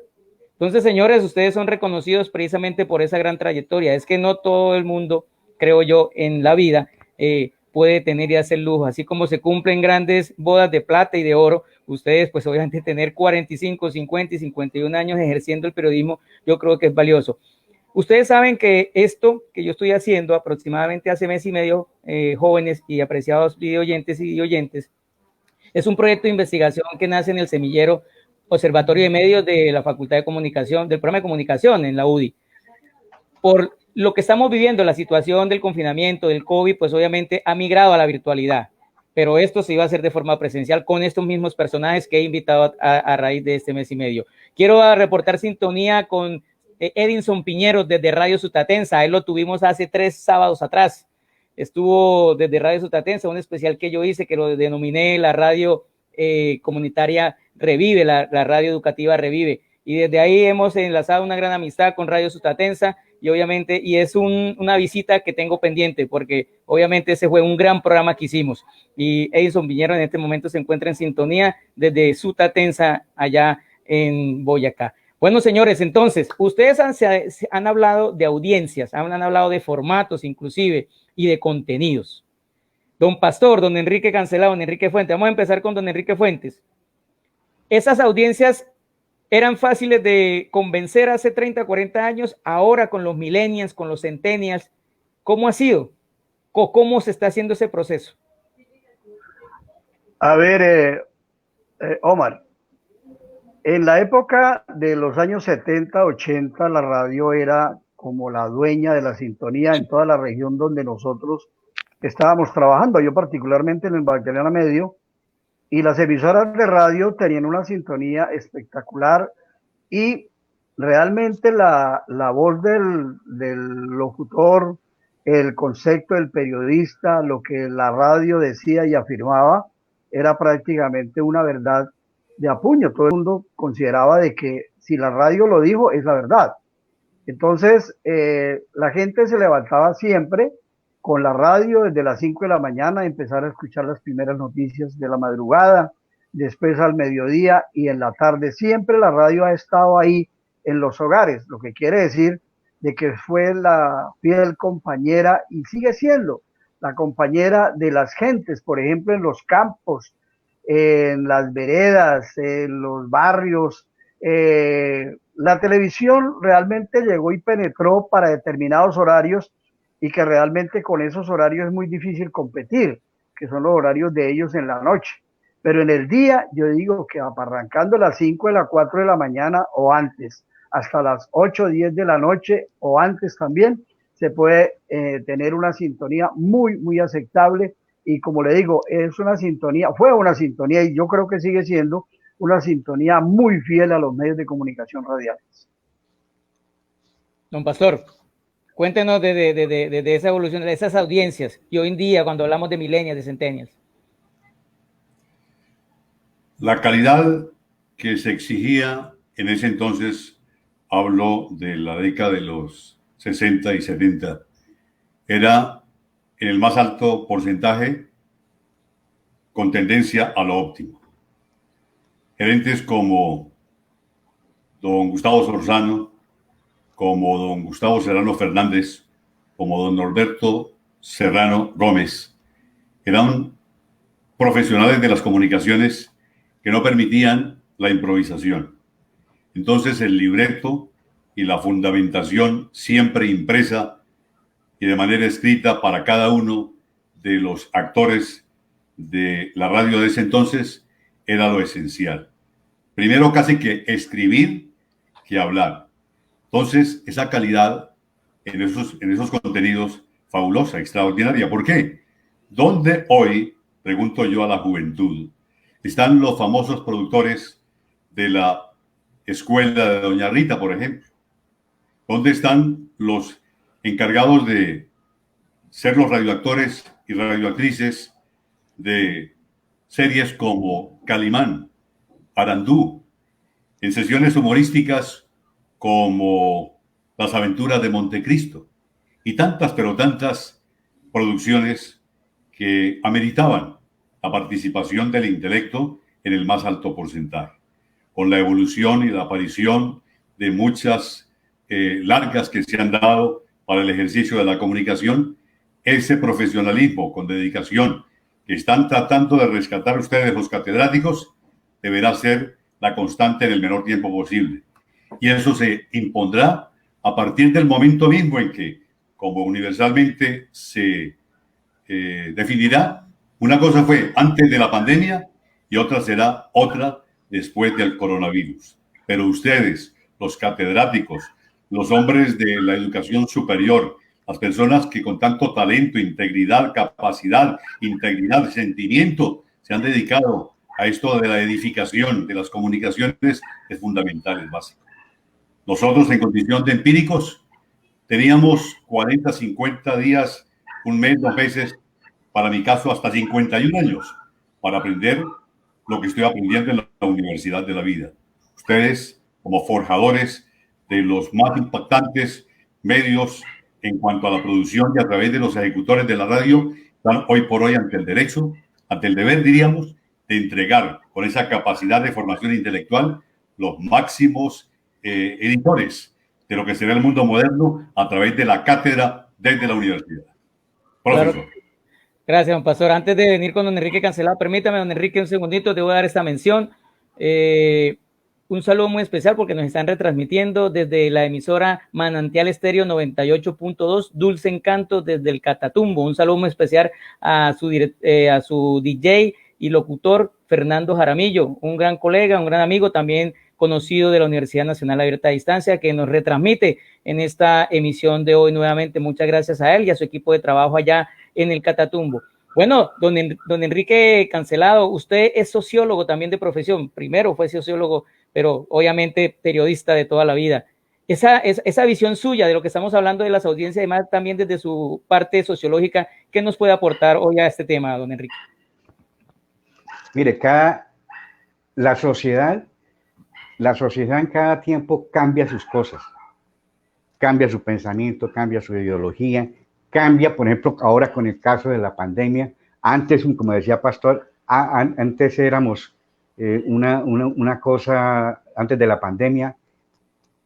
Entonces, señores, ustedes son reconocidos precisamente por esa gran trayectoria. Es que no todo el mundo, creo yo, en la vida puede tener y hacer lujo. Así como se cumplen grandes bodas de plata y de oro, ustedes, pues obviamente tener 45, 50 y 51 años ejerciendo el periodismo, yo creo que es valioso. Ustedes saben que esto que yo estoy haciendo aproximadamente hace mes y medio, jóvenes y apreciados videoyentes y oyentes, es un proyecto de investigación que nace en el semillero Observatorio de Medios de la Facultad de Comunicación, del programa de comunicación en la UDI. Por lo que estamos viviendo, la situación del confinamiento, del COVID, pues obviamente ha migrado a la virtualidad, pero esto se iba a hacer de forma presencial con estos mismos personajes que he invitado a raíz de este mes y medio. Quiero reportar sintonía con Edinson Piñeros desde Radio Sutatensa. Él lo tuvimos hace 3 sábados atrás. Estuvo desde Radio Sutatensa, un especial que yo hice, que lo denominé la radio comunitaria Revive, la radio educativa Revive. Y desde ahí hemos enlazado una gran amistad con Radio Sutatensa y obviamente, y es una visita que tengo pendiente porque obviamente ese fue un gran programa que hicimos. Y Edison Piñero en este momento se encuentra en sintonía desde Sutatensa allá en Boyacá. Bueno, señores, entonces, ustedes han hablado de audiencias, han hablado de formatos inclusive y de contenidos. Don Pastor, don Enrique Cancelado, don Enrique Fuentes. Vamos a empezar con don Enrique Fuentes. Esas audiencias eran fáciles de convencer hace 30, 40 años, ahora con los millennials, con los centennials. ¿Cómo ha sido? ¿Cómo se está haciendo ese proceso? A ver, Omar, en la época de los años 70, 80, la radio era como la dueña de la sintonía en toda la región donde nosotros estábamos trabajando. Yo particularmente en el Magdalena Medio, y las emisoras de radio tenían una sintonía espectacular y realmente la voz del locutor, el concepto del periodista, lo que la radio decía y afirmaba, era prácticamente una verdad de a puño. Todo el mundo consideraba de que si la radio lo dijo, es la verdad. Entonces, la gente se levantaba siempre con la radio desde las 5 de la mañana, empezar a escuchar las primeras noticias de la madrugada, después al mediodía y en la tarde. Siempre la radio ha estado ahí en los hogares, lo que quiere decir de que fue la fiel compañera y sigue siendo la compañera de las gentes, por ejemplo, en los campos, en las veredas, en los barrios. La televisión realmente llegó y penetró para determinados horarios y que realmente con esos horarios es muy difícil competir, que son los horarios de ellos en la noche. Pero en el día yo digo que arrancando a las 5 de las 4 de la mañana o antes, hasta las 8 o 10 de la noche o antes también, se puede tener una sintonía muy, muy aceptable. Y como le digo, es una sintonía, fue una sintonía y yo creo que sigue siendo una sintonía muy fiel a los medios de comunicación radiales. Don Pastor, cuéntenos de esa evolución, de esas audiencias y hoy en día cuando hablamos de millennials, de centennials. La calidad que se exigía en ese entonces, hablo de la década de los 60 y 70, era en el más alto porcentaje con tendencia a lo óptimo. Gerentes como don Gustavo Sorzano, como don Gustavo Serrano Fernández, como don Norberto Serrano Gómez, eran profesionales de las comunicaciones que no permitían la improvisación. Entonces el libreto y la fundamentación siempre impresa y de manera escrita para cada uno de los actores de la radio de ese entonces era lo esencial. Primero casi que escribir que hablar. Entonces esa calidad en esos contenidos fabulosa, extraordinaria. ¿Por qué? ¿Dónde hoy, pregunto yo a la juventud, están los famosos productores de la escuela de Doña Rita, por ejemplo? ¿Dónde están los encargados de ser los radioactores y radioactrices de series como Calimán, Arandú, en sesiones humorísticas como Las Aventuras de Montecristo y tantas, pero tantas producciones que ameritaban la participación del intelecto en el más alto porcentaje? Con la evolución y la aparición de muchas largas que se han dado para el ejercicio de la comunicación, ese profesionalismo con dedicación que están tratando de rescatar ustedes los catedráticos deberá ser la constante en el menor tiempo posible. Y eso se impondrá a partir del momento mismo en que, como universalmente se definirá, una cosa fue antes de la pandemia y otra será otra después del coronavirus. Pero ustedes, los catedráticos, los hombres de la educación superior, las personas que con tanto talento, integridad, capacidad, sentimiento se han dedicado a esto de la edificación de las comunicaciones, es fundamental, es básico. Nosotros, en condición de empíricos, teníamos 40, 50 días, un mes, 2 meses, para mi caso hasta 51 años, para aprender lo que estoy aprendiendo en la universidad de la vida. Ustedes, como forjadores de los más impactantes medios en cuanto a la producción y a través de los ejecutores de la radio, están hoy por hoy ante el derecho, ante el deber, diríamos, de entregar con esa capacidad de formación intelectual los máximos editores de lo que será el mundo moderno a través de la cátedra desde la universidad. Profesor. Claro. Gracias, don Pastor. Antes de venir con don Enrique Cancelado, permítame, don Enrique, un segundito, te voy a dar esta mención. Un saludo muy especial porque nos están retransmitiendo desde la emisora Manantial Estéreo 98.2, Dulce Encanto desde el Catatumbo. Un saludo muy especial a su DJ y locutor Fernando Jaramillo, un gran colega, un gran amigo, también conocido de la Universidad Nacional Abierta a Distancia, que nos retransmite en esta emisión de hoy nuevamente. Muchas gracias a él y a su equipo de trabajo allá en el Catatumbo. Bueno, don Enrique Cancelado, usted es sociólogo también de profesión. Primero fue sociólogo, pero obviamente periodista de toda la vida. Esa visión suya de lo que estamos hablando de las audiencias, además también desde su parte sociológica, ¿qué nos puede aportar hoy a este tema, don Enrique? Mire, la sociedad en cada tiempo cambia sus cosas, cambia su pensamiento, cambia su ideología, cambia, por ejemplo, ahora con el caso de la pandemia. Antes, como decía Pastor, antes éramos una cosa antes de la pandemia,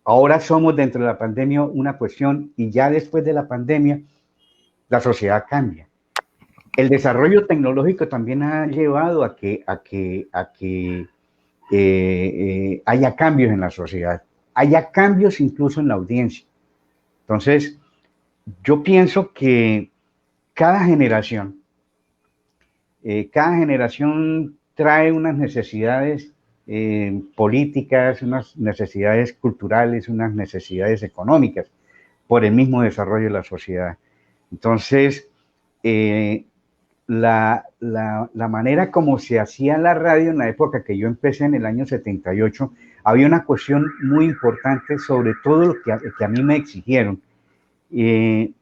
ahora somos dentro de la pandemia una cuestión y ya después de la pandemia la sociedad cambia. El desarrollo tecnológico también ha llevado a que haya cambios en la sociedad, haya cambios incluso en la audiencia. Entonces, yo pienso que cada generación, trae unas necesidades políticas, unas necesidades culturales, unas necesidades económicas por el mismo desarrollo de la sociedad. Entonces, la manera como se hacía la radio en la época que yo empecé en el año 78, había una cuestión muy importante sobre todo lo que a mí me exigieron. Y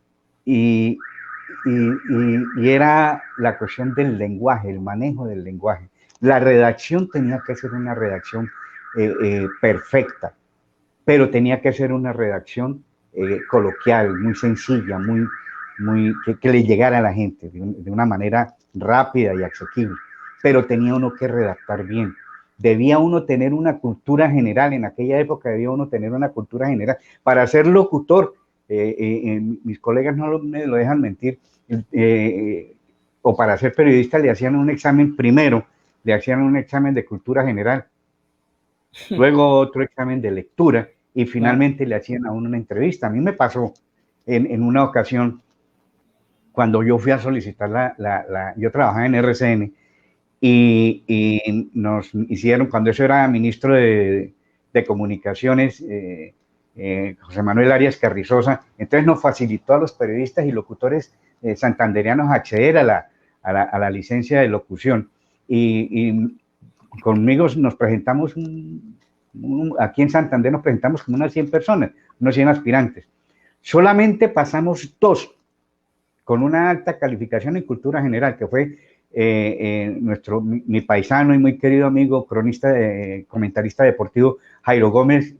era la cuestión del lenguaje, el manejo del lenguaje. La redacción tenía que ser una redacción perfecta, pero tenía que ser una redacción coloquial, muy sencilla, que le llegara a la gente de una manera rápida y asequible. Pero tenía uno que redactar bien. Debía uno tener una cultura general, en aquella época debía uno tener una cultura general para ser locutor. Mis colegas no me lo dejan mentir, o para ser periodista le hacían un examen primero, le hacían un examen de cultura general, luego otro examen de lectura y finalmente le hacían a uno una entrevista. A mí me pasó en una ocasión cuando yo fui a solicitar yo trabajaba en RCN y nos hicieron, cuando eso era ministro de Comunicaciones, José Manuel Arias Carrizosa, entonces nos facilitó a los periodistas y locutores santandereanos acceder a la licencia de locución y conmigo nos presentamos, aquí en Santander nos presentamos como unas 100 personas, unos 100 aspirantes. Solamente pasamos 2 con una alta calificación en cultura general, que fue mi paisano y muy querido amigo, cronista, comentarista deportivo Jairo Gómez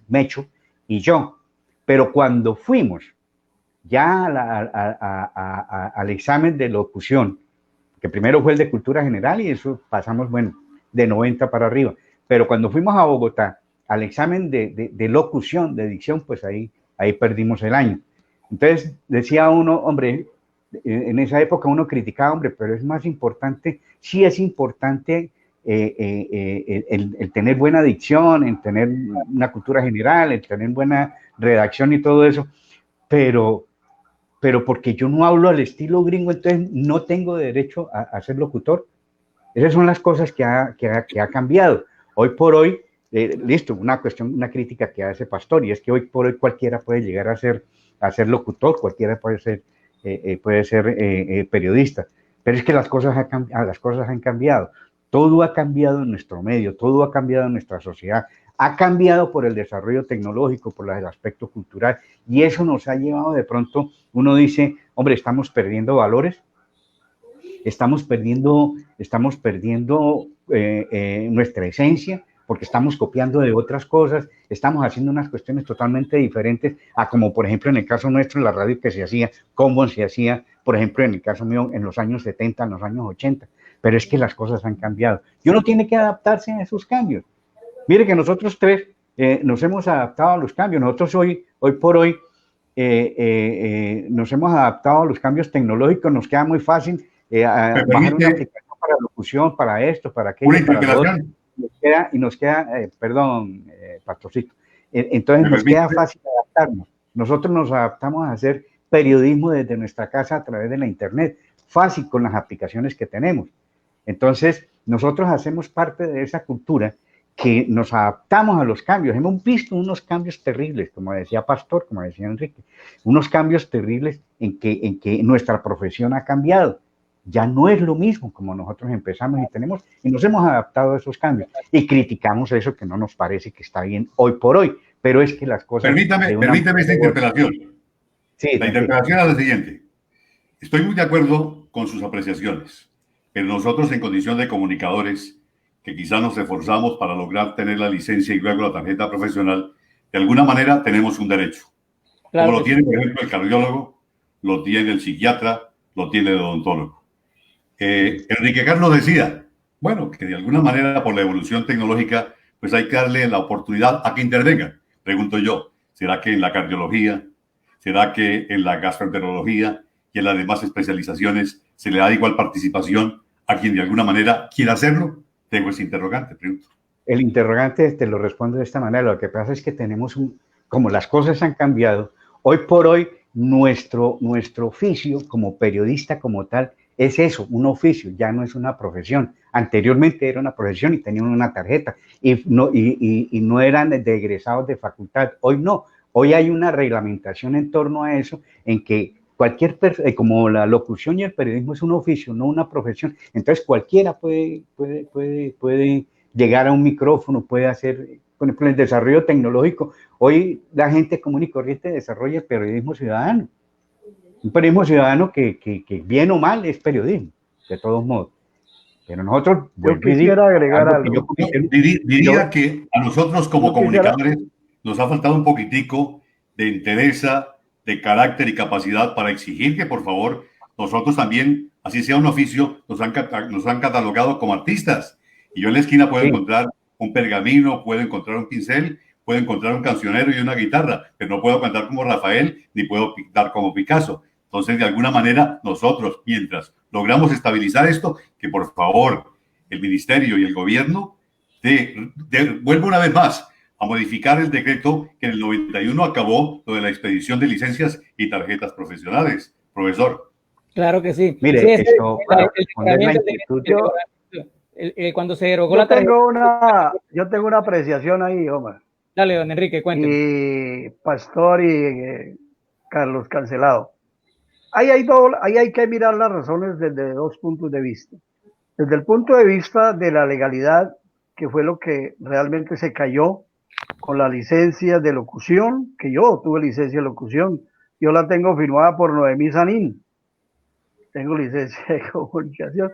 Mecho, y yo. Pero cuando fuimos ya al examen de locución, que primero fue el de cultura general y eso pasamos, bueno, de 90 para arriba, pero cuando fuimos a Bogotá al examen de locución, de dicción, pues ahí perdimos el año. Entonces decía uno, hombre, en esa época uno criticaba, hombre, pero es más importante, sí es importante el tener buena dicción, el tener una cultura general, el tener buena redacción y todo eso, pero porque yo no hablo al estilo gringo, entonces no tengo derecho a ser locutor. Esas son las cosas que ha cambiado. Hoy por hoy, listo, una crítica que hace Pastor, y es que hoy por hoy cualquiera puede llegar a ser locutor, cualquiera puede ser periodista, pero es que las cosas han cambiado. Todo ha cambiado en nuestro medio, todo ha cambiado en nuestra sociedad, ha cambiado por el desarrollo tecnológico, por el aspecto cultural, y eso nos ha llevado de pronto, uno dice, hombre, estamos perdiendo valores, estamos perdiendo nuestra esencia, porque estamos copiando de otras cosas, estamos haciendo unas cuestiones totalmente diferentes a como, por ejemplo, en el caso nuestro, la radio que se hacía, cómo se hacía, por ejemplo, en el caso mío, en los años 70, en los años 80. Pero es que las cosas han cambiado. Y uno tiene que adaptarse a esos cambios. Mire que nosotros tres nos hemos adaptado a los cambios. Nosotros hoy por hoy nos hemos adaptado a los cambios tecnológicos. Nos queda muy fácil bajar una aplicación para locución, para esto, para aquello, para lo otro. Nos queda, perdón, Pastorcito, entonces nos queda fácil adaptarnos. Nosotros nos adaptamos a hacer periodismo desde nuestra casa a través de la internet, fácil con las aplicaciones que tenemos. Entonces, nosotros hacemos parte de esa cultura que nos adaptamos a los cambios. Hemos visto unos cambios terribles, como decía Pastor, como decía Enrique, unos cambios terribles en que nuestra profesión ha cambiado. Ya no es lo mismo como nosotros empezamos y nos hemos adaptado a esos cambios y criticamos eso que no nos parece que está bien hoy por hoy, pero es que las cosas... Permítame esta interpelación. Sí, la interpelación es la siguiente. Estoy muy de acuerdo con sus apreciaciones, pero nosotros en condición de comunicadores, que quizás nos esforzamos para lograr tener la licencia y luego la tarjeta profesional, de alguna manera tenemos un derecho. Claro, como lo tiene, por ejemplo, el cardiólogo, lo tiene el psiquiatra, lo tiene el odontólogo. Enrique Carlos decía, bueno, que de alguna manera por la evolución tecnológica, pues hay que darle la oportunidad a que intervenga. Pregunto yo, ¿será que en la cardiología, será que en la gastroenterología y en las demás especializaciones se le da igual participación a quien de alguna manera quiera hacerlo? Tengo ese interrogante, pregunto. El interrogante te lo respondo de esta manera. Lo que pasa es que tenemos como las cosas han cambiado, hoy por hoy nuestro oficio como periodista como tal es eso, un oficio, ya no es una profesión. Anteriormente era una profesión y tenían una tarjeta y no eran de egresados de facultad. Hoy no, hoy hay una reglamentación en torno a eso, en que como la locución y el periodismo es un oficio, no una profesión, entonces cualquiera puede llegar a un micrófono, puede hacer, por ejemplo, el desarrollo tecnológico. Hoy la gente común y corriente desarrolla el periodismo ciudadano. Un periodismo ciudadano que bien o mal es periodismo, de todos modos. Pero nosotros, yo quisiera agregar algo. Diría que a nosotros como comunicadores nos ha faltado un poquitico de entereza, de carácter y capacidad para exigir que, por favor, nosotros también, así sea un oficio, nos han catalogado como artistas. Y yo en la esquina puedo encontrar un pergamino, puedo encontrar un pincel, puedo encontrar un cancionero y una guitarra, pero no puedo cantar como Rafael, ni puedo pintar como Picasso. Entonces, de alguna manera, nosotros, mientras logramos estabilizar esto, que por favor el ministerio y el gobierno vuelva una vez más a modificar el decreto que en el 91 acabó lo de la expedición de licencias y tarjetas profesionales. Profesor. Claro que sí. Mire, Sí, esto, cuando se derogó la tarjeta. Yo tengo una apreciación ahí, Omar. Dale, don Enrique, cuénteme. Y Pastor y Carlos Cancelado. Ahí hay que mirar las razones desde dos puntos de vista. Desde el punto de vista de la legalidad, que fue lo que realmente se cayó con la licencia de locución, que yo tuve licencia de locución, yo la tengo firmada por Noemí Sanín, tengo licencia de comunicación,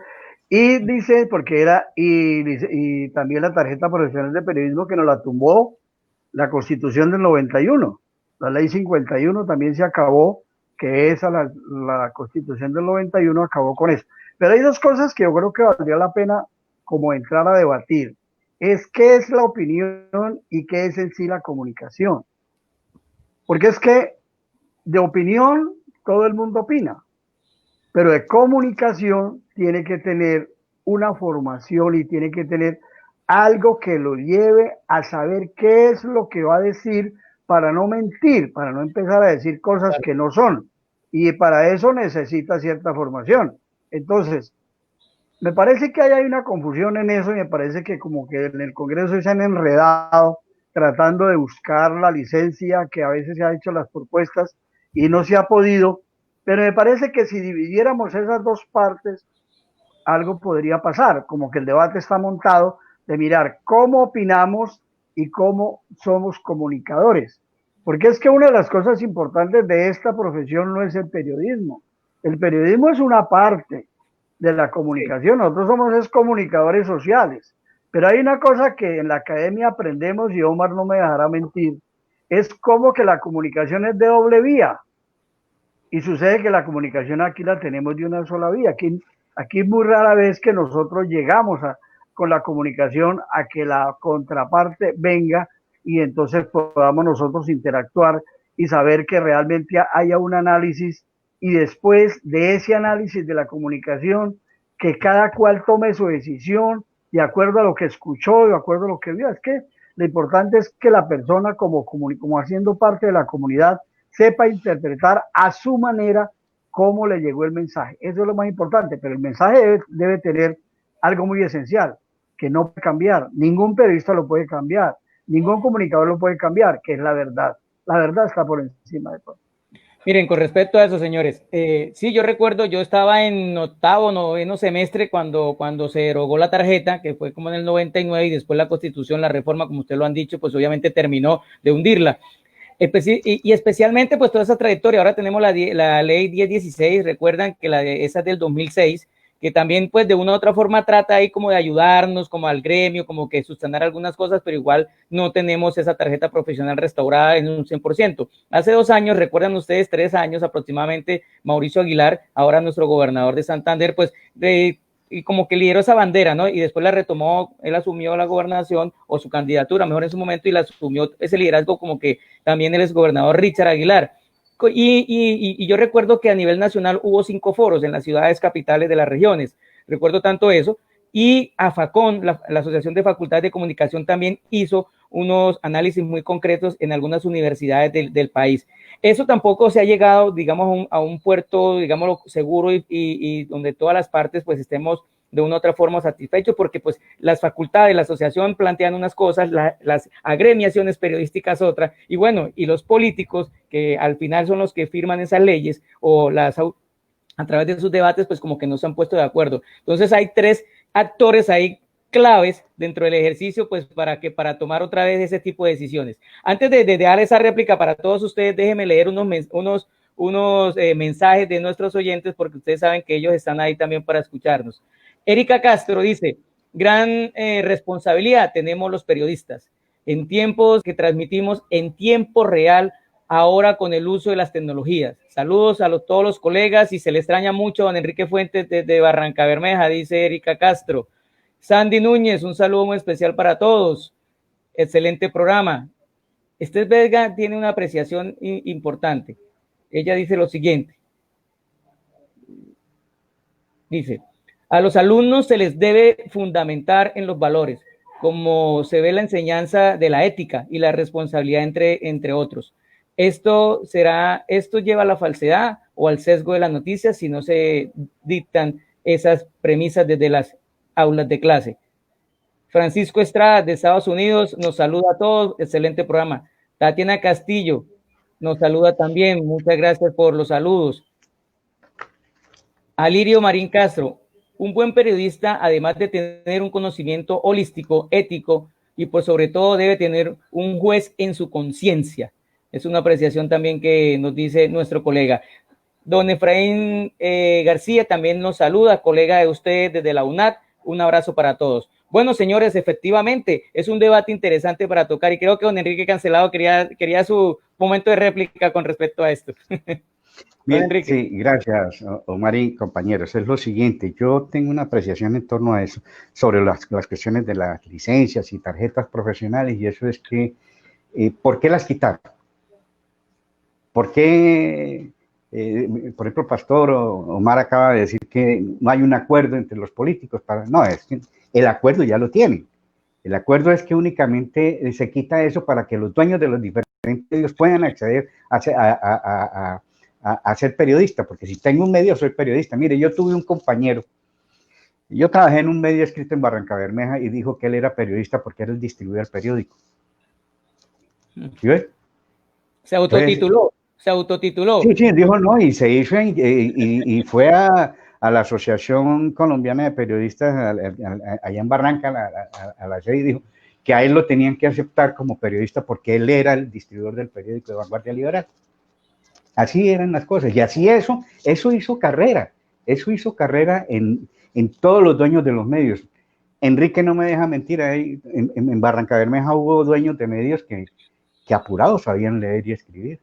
y dice, porque y también la tarjeta profesional de periodismo que nos la tumbó la Constitución del 91, la Ley 51 también se acabó, que esa, la Constitución del 91 acabó con eso. Pero hay dos cosas que yo creo que valdría la pena como entrar a debatir. Es qué es la opinión y qué es en sí la comunicación. Porque es que de opinión todo el mundo opina, pero de comunicación tiene que tener una formación y tiene que tener algo que lo lleve a saber qué es lo que va a decir para no mentir, para no empezar a decir cosas que no son. Y para eso necesita cierta formación. Entonces, me parece que hay una confusión en eso y me parece que como que en el Congreso se han enredado tratando de buscar la licencia, que a veces se han hecho las propuestas y no se ha podido, pero me parece que si dividiéramos esas dos partes, algo podría pasar, como que el debate está montado de mirar cómo opinamos y cómo somos comunicadores. Porque es que una de las cosas importantes de esta profesión no es el periodismo. El periodismo es una parte de la comunicación. Nosotros somos comunicadores sociales. Pero hay una cosa que en la academia aprendemos, y Omar no me dejará mentir, es como que la comunicación es de doble vía. Y sucede que la comunicación aquí la tenemos de una sola vía. Aquí es muy rara vez que nosotros llegamos con la comunicación a que la contraparte venga y entonces podamos nosotros interactuar y saber que realmente haya un análisis y después de ese análisis de la comunicación que cada cual tome su decisión de acuerdo a lo que escuchó, de acuerdo a lo que vio. Es que lo importante es que la persona como haciendo parte de la comunidad sepa interpretar a su manera cómo le llegó el mensaje. Eso es lo más importante, pero el mensaje debe tener algo muy esencial, que no puede cambiar. Ningún periodista lo puede cambiar, ningún comunicador lo puede cambiar, que es la verdad. La verdad está por encima de todo. Miren, con respecto a eso, señores, sí, yo recuerdo, yo estaba en octavo, noveno semestre cuando se derogó la tarjeta, que fue como en el 99, y después la Constitución, la reforma, como ustedes lo han dicho, pues obviamente terminó de hundirla. Y especialmente pues toda esa trayectoria. Ahora tenemos la ley 1016, recuerdan que esa es del 2006, que también pues de una u otra forma trata ahí como de ayudarnos, como al gremio, como que sustanar algunas cosas, pero igual no tenemos esa tarjeta profesional restaurada en un 100%. Hace 2 años, recuerdan ustedes, 3 años aproximadamente, Mauricio Aguilar, ahora nuestro gobernador de Santander, pues y como que lideró esa bandera, ¿no? Y después la retomó, él asumió la gobernación o su candidatura, mejor en su momento, y la asumió ese liderazgo como que también el exgobernador Richard Aguilar. Y yo recuerdo que a nivel nacional hubo 5 foros en las ciudades capitales de las regiones, recuerdo tanto eso, y AFACON, la Asociación de Facultades de Comunicación, también hizo unos análisis muy concretos en algunas universidades del país. Eso tampoco se ha llegado, digamos, a un puerto, digamos, seguro y donde todas las partes pues estemos de una u otra forma satisfechos, porque pues las facultades, la asociación plantean unas cosas, las agremiaciones periodísticas otras, y bueno, y los políticos, que al final son los que firman esas leyes, o a través de sus debates, pues como que no se han puesto de acuerdo. Entonces hay tres actores ahí claves dentro del ejercicio, pues para tomar otra vez ese tipo de decisiones. Antes de dar esa réplica para todos ustedes, déjenme leer unos mensajes de nuestros oyentes, porque ustedes saben que ellos están ahí también para escucharnos. Erika Castro dice, gran responsabilidad tenemos los periodistas en tiempos que transmitimos en tiempo real, ahora con el uso de las tecnologías. Saludos a todos los colegas y se le extraña mucho a don Enrique Fuentes desde Barrancabermeja, dice Erika Castro. Sandy Núñez, un saludo muy especial para todos. Excelente programa. Esther Vega tiene una apreciación importante. Ella dice lo siguiente. Dice, a los alumnos se les debe fundamentar en los valores, como se ve la enseñanza de la ética y la responsabilidad entre otros. Esto lleva a la falsedad o al sesgo de las noticias si no se dictan esas premisas desde las aulas de clase. Francisco Estrada de Estados Unidos nos saluda a todos, excelente programa. Tatiana Castillo nos saluda también, muchas gracias por los saludos. Alirio Marín Castro, un buen periodista, además de tener un conocimiento holístico, ético, y por sobre todo debe tener un juez en su conciencia. Es una apreciación también que nos dice nuestro colega. Don Efraín García también nos saluda, colega de usted desde la UNAD. Un abrazo para todos. Bueno, señores, efectivamente, es un debate interesante para tocar y creo que don Enrique Cancelado quería su momento de réplica con respecto a esto. Bien, sí, gracias, Omar y compañeros. Es lo siguiente, yo tengo una apreciación en torno a eso, sobre las cuestiones de las licencias y tarjetas profesionales, y eso es que, ¿por qué las quitaron? ¿Por qué, por ejemplo, Pastor Omar acaba de decir que no hay un acuerdo entre los políticos? No, es que el acuerdo ya lo tienen. El acuerdo es que únicamente se quita eso para que los dueños de los diferentes medios puedan acceder a ser periodista, porque si tengo un medio soy periodista. Mire, yo tuve un compañero, yo trabajé en un medio escrito en Barrancabermeja y dijo que él era periodista porque era el distribuidor del periódico. ¿Sí ves? Se autotituló. Se autotituló. Sí, sí, dijo no, y se hizo y fue a la Asociación Colombiana de Periodistas allá en Barranca, a la sede, y dijo que a él lo tenían que aceptar como periodista porque él era el distribuidor del periódico de Vanguardia Liberal. Así eran las cosas, y así eso hizo carrera en todos los dueños de los medios. Enrique no me deja mentir, ahí en Barrancabermeja hubo dueños de medios que apurados sabían leer y escribir,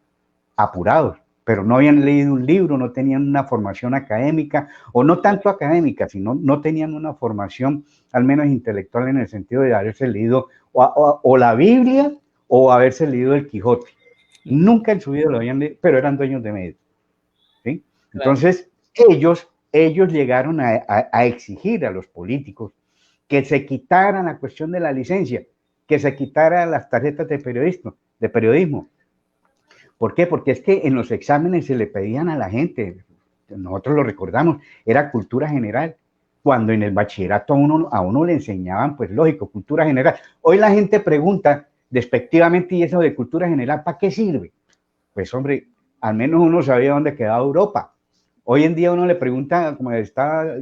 apurados, pero no habían leído un libro, no tenían una formación académica, o no tanto académica, sino no tenían una formación al menos intelectual en el sentido de haberse leído o la Biblia o haberse leído el Quijote. Nunca en su vida lo habían leído, pero eran dueños de medios, ¿sí? Entonces, ellos llegaron a exigir a los políticos que se quitaran la cuestión de la licencia, que se quitaran las tarjetas de periodismo. ¿Por qué? Porque es que en los exámenes se le pedían a la gente, nosotros lo recordamos, era cultura general, cuando en el bachillerato a uno le enseñaban, pues lógico, cultura general. Hoy la gente pregunta despectivamente, ¿y eso de cultura general para qué sirve? Pues hombre, al menos uno sabía dónde quedaba Europa. Hoy en día uno le pregunta, como está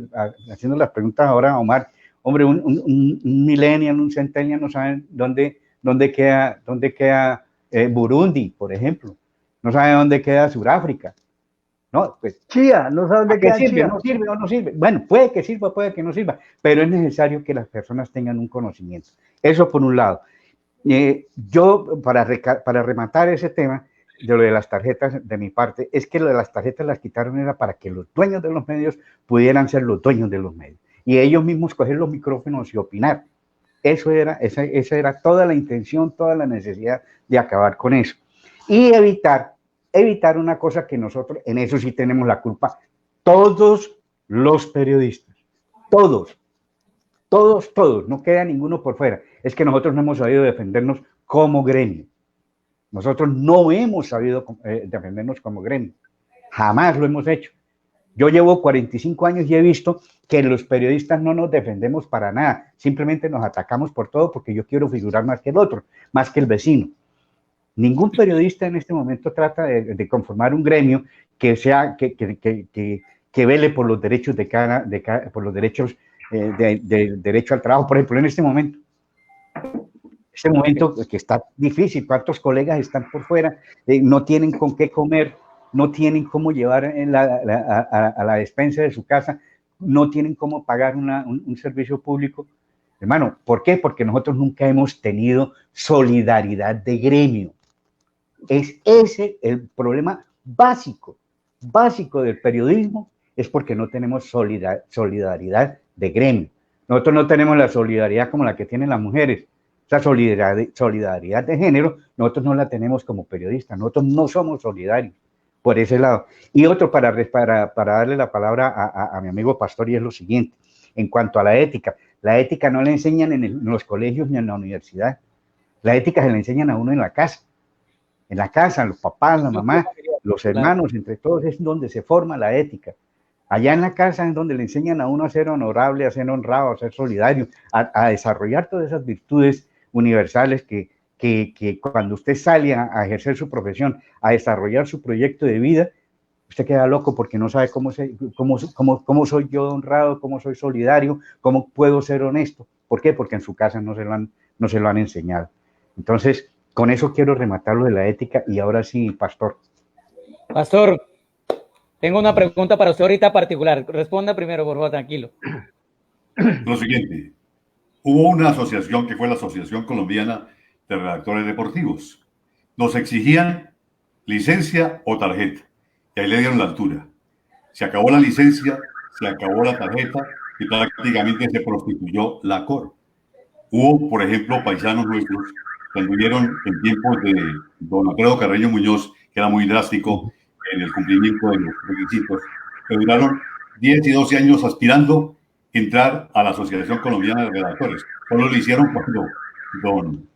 haciendo las preguntas ahora a Omar, hombre, un millennial, un centennial no saben dónde queda Burundi, por ejemplo. No sabe dónde queda Sudáfrica. No, pues, Chía, no sabe dónde queda sirve, Chía. no sirve o no sirve. Bueno, puede que sirva, puede que no sirva, pero es necesario que las personas tengan un conocimiento. Eso por un lado. Yo, para rematar ese tema de lo de las tarjetas, de mi parte, es que lo de las tarjetas las quitaron era para que los dueños de los medios pudieran ser los dueños de los medios y ellos mismos coger los micrófonos y opinar. Esa era toda la intención, toda la necesidad de acabar con eso. Y evitar una cosa que nosotros, en eso sí tenemos la culpa, todos los periodistas, todos, no queda ninguno por fuera. Es que nosotros no hemos sabido defendernos como gremio. Nosotros no hemos sabido defendernos como gremio. Jamás lo hemos hecho. Yo llevo 45 años y he visto que los periodistas no nos defendemos para nada. Simplemente nos atacamos por todo porque yo quiero figurar más que el otro, más que el vecino. Ningún periodista en este momento trata de conformar un gremio que vele por los derechos por los derechos del derecho al trabajo. Por ejemplo, en este momento que está difícil, ¿cuántos colegas están por fuera? No tienen con qué comer, no tienen cómo llevar a la despensa de su casa, no tienen cómo pagar un servicio público. Hermano, ¿por qué? Porque nosotros nunca hemos tenido solidaridad de gremio. Es ese el problema básico del periodismo, es porque no tenemos solidaridad de gremio. Nosotros no tenemos la solidaridad como la que tienen las mujeres. Esa solidaridad de género, nosotros no la tenemos como periodistas, nosotros no somos solidarios por ese lado. Y otro, para darle la palabra a mi amigo Pastor, y es lo siguiente, en cuanto a la ética no la enseñan en los colegios ni en la universidad, la ética se la enseñan a uno en la casa, los papás, la mamá, los hermanos, entre todos es donde se forma la ética. Allá en la casa es donde le enseñan a uno a ser honorable, a ser honrado, a ser solidario, a desarrollar todas esas virtudes universales que cuando usted sale a ejercer su profesión, a desarrollar su proyecto de vida, usted queda loco porque no sabe cómo soy yo honrado, cómo soy solidario, cómo puedo ser honesto. ¿Por qué? Porque en su casa no se lo han enseñado. Entonces, con eso quiero rematar lo de la ética. Y ahora sí, Pastor. Pastor, tengo una pregunta para usted ahorita particular. Responda primero, por favor, tranquilo. Lo siguiente. Hubo una asociación que fue la Asociación Colombiana de Redactores Deportivos. Nos exigían licencia o tarjeta. Y ahí le dieron la altura. Se acabó la licencia, se acabó la tarjeta y prácticamente se prostituyó la COR. Hubo, por ejemplo, paisanos nuestros que anduvieron en tiempos de don Alfredo Carreño Muñoz, que era muy drástico en el cumplimiento de los requisitos, que duraron 10 y 12 años aspirando a entrar a la Asociación Colombiana de Redactores. Solo lo hicieron cuando don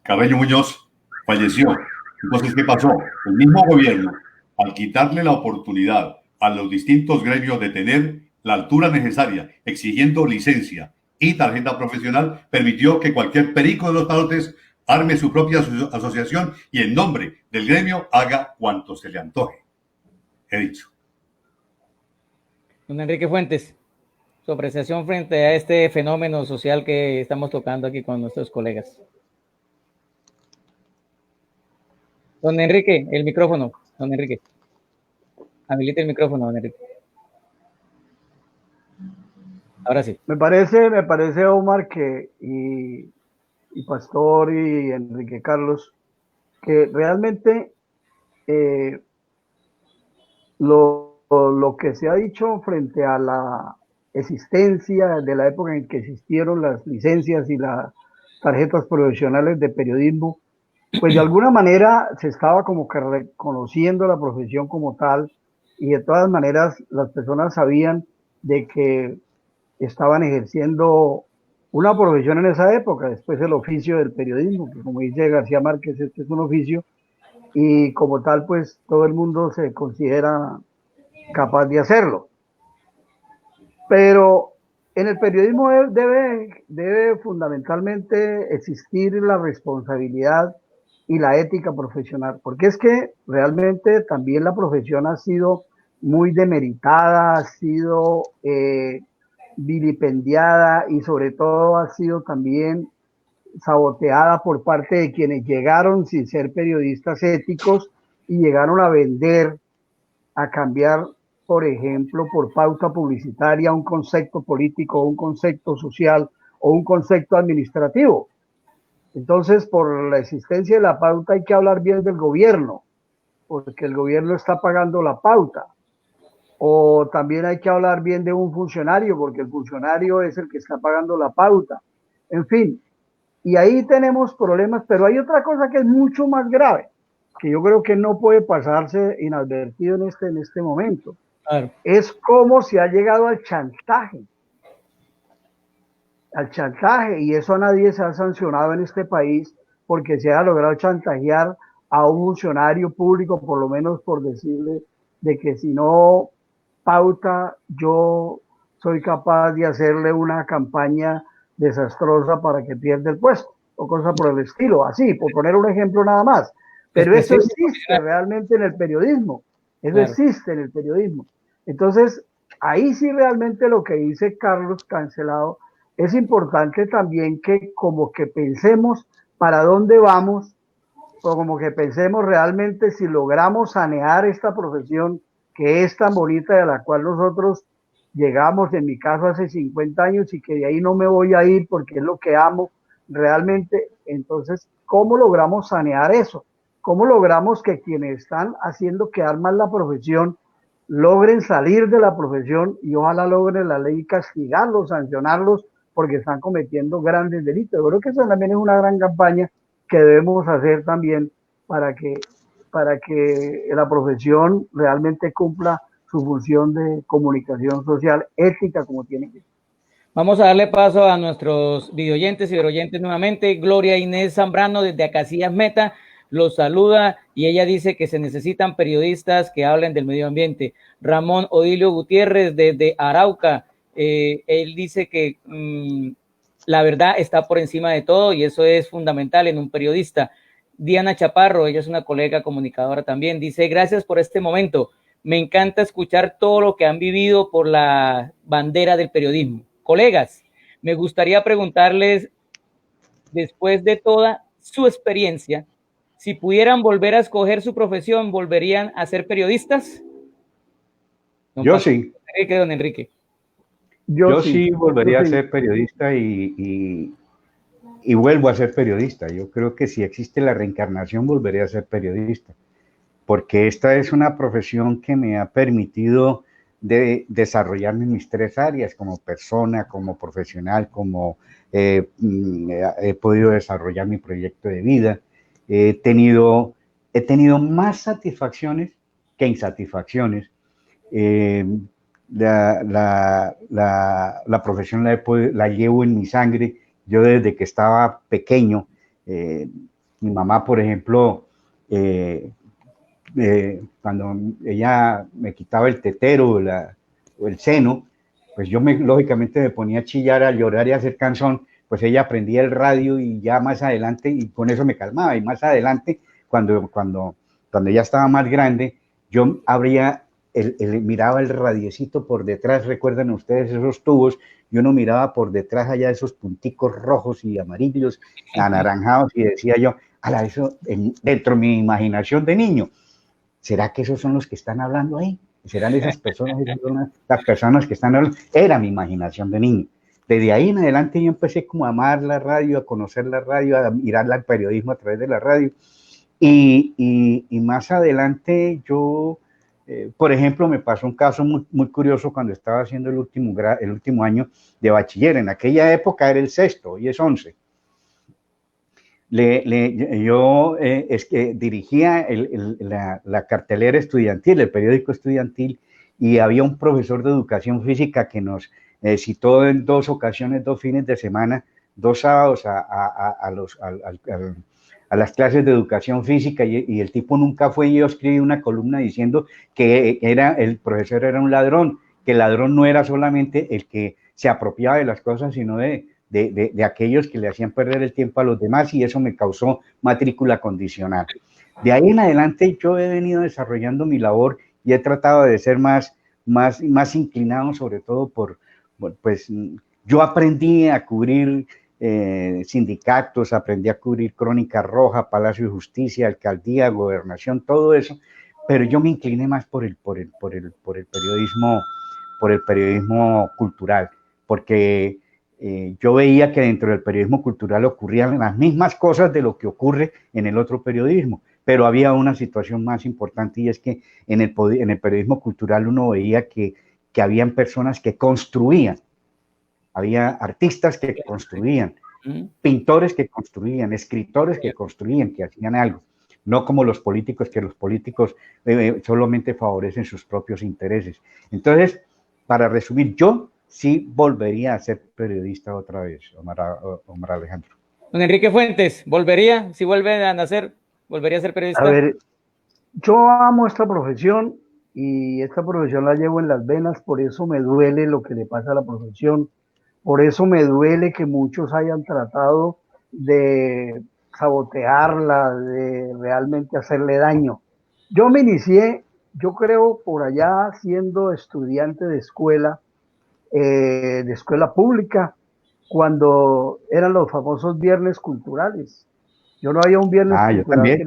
Carreño Muñoz falleció. Entonces, ¿qué pasó? El mismo gobierno, al quitarle la oportunidad a los distintos gremios de tener la altura necesaria, exigiendo licencia y tarjeta profesional, permitió que cualquier perico de los palotes arme su propia asociación y en nombre del gremio haga cuanto se le antoje. He dicho. Don Enrique Fuentes, su apreciación frente a este fenómeno social que estamos tocando aquí con nuestros colegas. Don Enrique, el micrófono. Don Enrique. Habilite el micrófono, don Enrique. Ahora sí. Me parece, Omar, que y Pastor y Enrique Carlos, que realmente lo que se ha dicho frente a la existencia de la época en que existieron las licencias y las tarjetas profesionales de periodismo, pues de alguna manera se estaba como que reconociendo la profesión como tal, y de todas maneras las personas sabían de que estaban ejerciendo una profesión en esa época. Después el oficio del periodismo, que como dice García Márquez, este es un oficio, y como tal pues todo el mundo se considera capaz de hacerlo. Pero en el periodismo debe fundamentalmente existir la responsabilidad y la ética profesional, porque es que realmente también la profesión ha sido muy demeritada, ha sido vilipendiada y sobre todo ha sido también saboteada por parte de quienes llegaron sin ser periodistas éticos y llegaron a vender, a cambiar, por ejemplo, por pauta publicitaria un concepto político, un concepto social o un concepto administrativo. Entonces, por la existencia de la pauta hay que hablar bien del gobierno, porque el gobierno está pagando la pauta. O también hay que hablar bien de un funcionario, porque el funcionario es el que está pagando la pauta. En fin, y ahí tenemos problemas, pero hay otra cosa que es mucho más grave, que yo creo que no puede pasarse inadvertido en este momento. Claro. Es cómo se ha llegado al chantaje. al chantaje, y eso a nadie se ha sancionado en este país porque se ha logrado chantajear a un funcionario público, por lo menos por decirle de que si no pauta, yo soy capaz de hacerle una campaña desastrosa para que pierda el puesto, o cosas por el estilo, así, por poner un ejemplo nada más. Pero eso Específico, existe realmente en el periodismo, eso claro. existe en el periodismo. Entonces, ahí sí realmente lo que dice Carlos Cancelado es importante también que como que pensemos para dónde vamos, o como que pensemos realmente si logramos sanear esta profesión que es tan bonita, de la cual nosotros llegamos, en mi caso, hace 50 años, y que de ahí no me voy a ir porque es lo que amo realmente. Entonces, ¿cómo logramos sanear eso? ¿Cómo logramos que quienes están haciendo quedar mal la profesión logren salir de la profesión, y ojalá logren la ley castigarlos, sancionarlos, porque están cometiendo grandes delitos? Yo creo que eso también es una gran campaña que debemos hacer también para que la profesión realmente cumpla su función de comunicación social ética como tiene que ser. Vamos a darle paso a nuestros videoyentes y videoyentes nuevamente. Gloria Inés Zambrano desde Acacias Meta los saluda y ella dice que se necesitan periodistas que hablen del medio ambiente. Ramón Odilio Gutiérrez desde Arauca, él dice que la verdad está por encima de todo y eso es fundamental en un periodista. Diana Chaparro, ella es una colega comunicadora también, dice: gracias por este momento. Me encanta escuchar todo lo que han vivido por la bandera del periodismo. Colegas, me gustaría preguntarles, después de toda su experiencia, si pudieran volver a escoger su profesión, ¿volverían a ser periodistas? Yo sí. Don Enrique. Yo sí volvería a ser periodista y vuelvo a ser periodista. Yo creo que si existe la reencarnación, volveré a ser periodista, porque esta es una profesión que me ha permitido desarrollarme en mis tres áreas, como persona, como profesional, como he podido desarrollar mi proyecto de vida. He tenido más satisfacciones que insatisfacciones. La profesión la llevo en mi sangre. Yo desde que estaba pequeño, mi mamá, por ejemplo, cuando ella me quitaba el tetero o el seno, pues yo lógicamente me ponía a chillar, a llorar y a hacer canción. Pues ella aprendía el radio y ya más adelante, y con eso me calmaba. Y más adelante, cuando ya estaba más grande, yo abría miraba el radiecito por detrás. Recuerdan ustedes esos tubos, y uno miraba por detrás allá esos punticos rojos y amarillos, anaranjados, y decía yo, ala, eso dentro de mi imaginación de niño, ¿será que esos son los que están hablando ahí? ¿Serán esas personas, las personas que están hablando? Era mi imaginación de niño. Desde ahí en adelante yo empecé como a amar la radio, a conocer la radio, a mirar el periodismo a través de la radio. Y más adelante yo, por ejemplo, me pasó un caso muy curioso cuando estaba haciendo el último año de bachiller. En aquella época era el sexto, hoy es 11. Yo dirigía la cartelera estudiantil, el periódico estudiantil, y había un profesor de educación física que nos citó en 2 ocasiones, 2 fines de semana, 2 sábados a las clases de educación física, y el tipo nunca fue. Y yo escribí una columna diciendo que el profesor era un ladrón, que el ladrón no era solamente el que se apropiaba de las cosas, sino de aquellos que le hacían perder el tiempo a los demás, y eso me causó matrícula condicional. De ahí en adelante yo he venido desarrollando mi labor y he tratado de ser más inclinado, sobre todo pues yo aprendí a cubrir sindicatos, aprendí a cubrir Crónica Roja, Palacio de Justicia, Alcaldía, Gobernación, todo eso, pero yo me incliné más por el periodismo cultural, porque yo veía que dentro del periodismo cultural ocurrían las mismas cosas de lo que ocurre en el otro periodismo, pero había una situación más importante, y es que en el periodismo cultural uno veía que habían personas que construían, había artistas que construían, pintores que construían, escritores que construían, que hacían algo, no como los políticos, que los políticos solamente favorecen sus propios intereses. Entonces, para resumir, yo si volvería a ser periodista otra vez, Omar Alejandro. Don Enrique Fuentes, ¿volvería? Si vuelve a nacer, ¿volvería a ser periodista? A ver, yo amo esta profesión y esta profesión la llevo en las venas, por eso me duele lo que le pasa a la profesión, por eso me duele que muchos hayan tratado de sabotearla, de realmente hacerle daño. Yo me inicié, yo creo, por allá siendo estudiante de escuela pública, cuando eran los famosos viernes culturales. Yo no había un viernes Yo cultural también.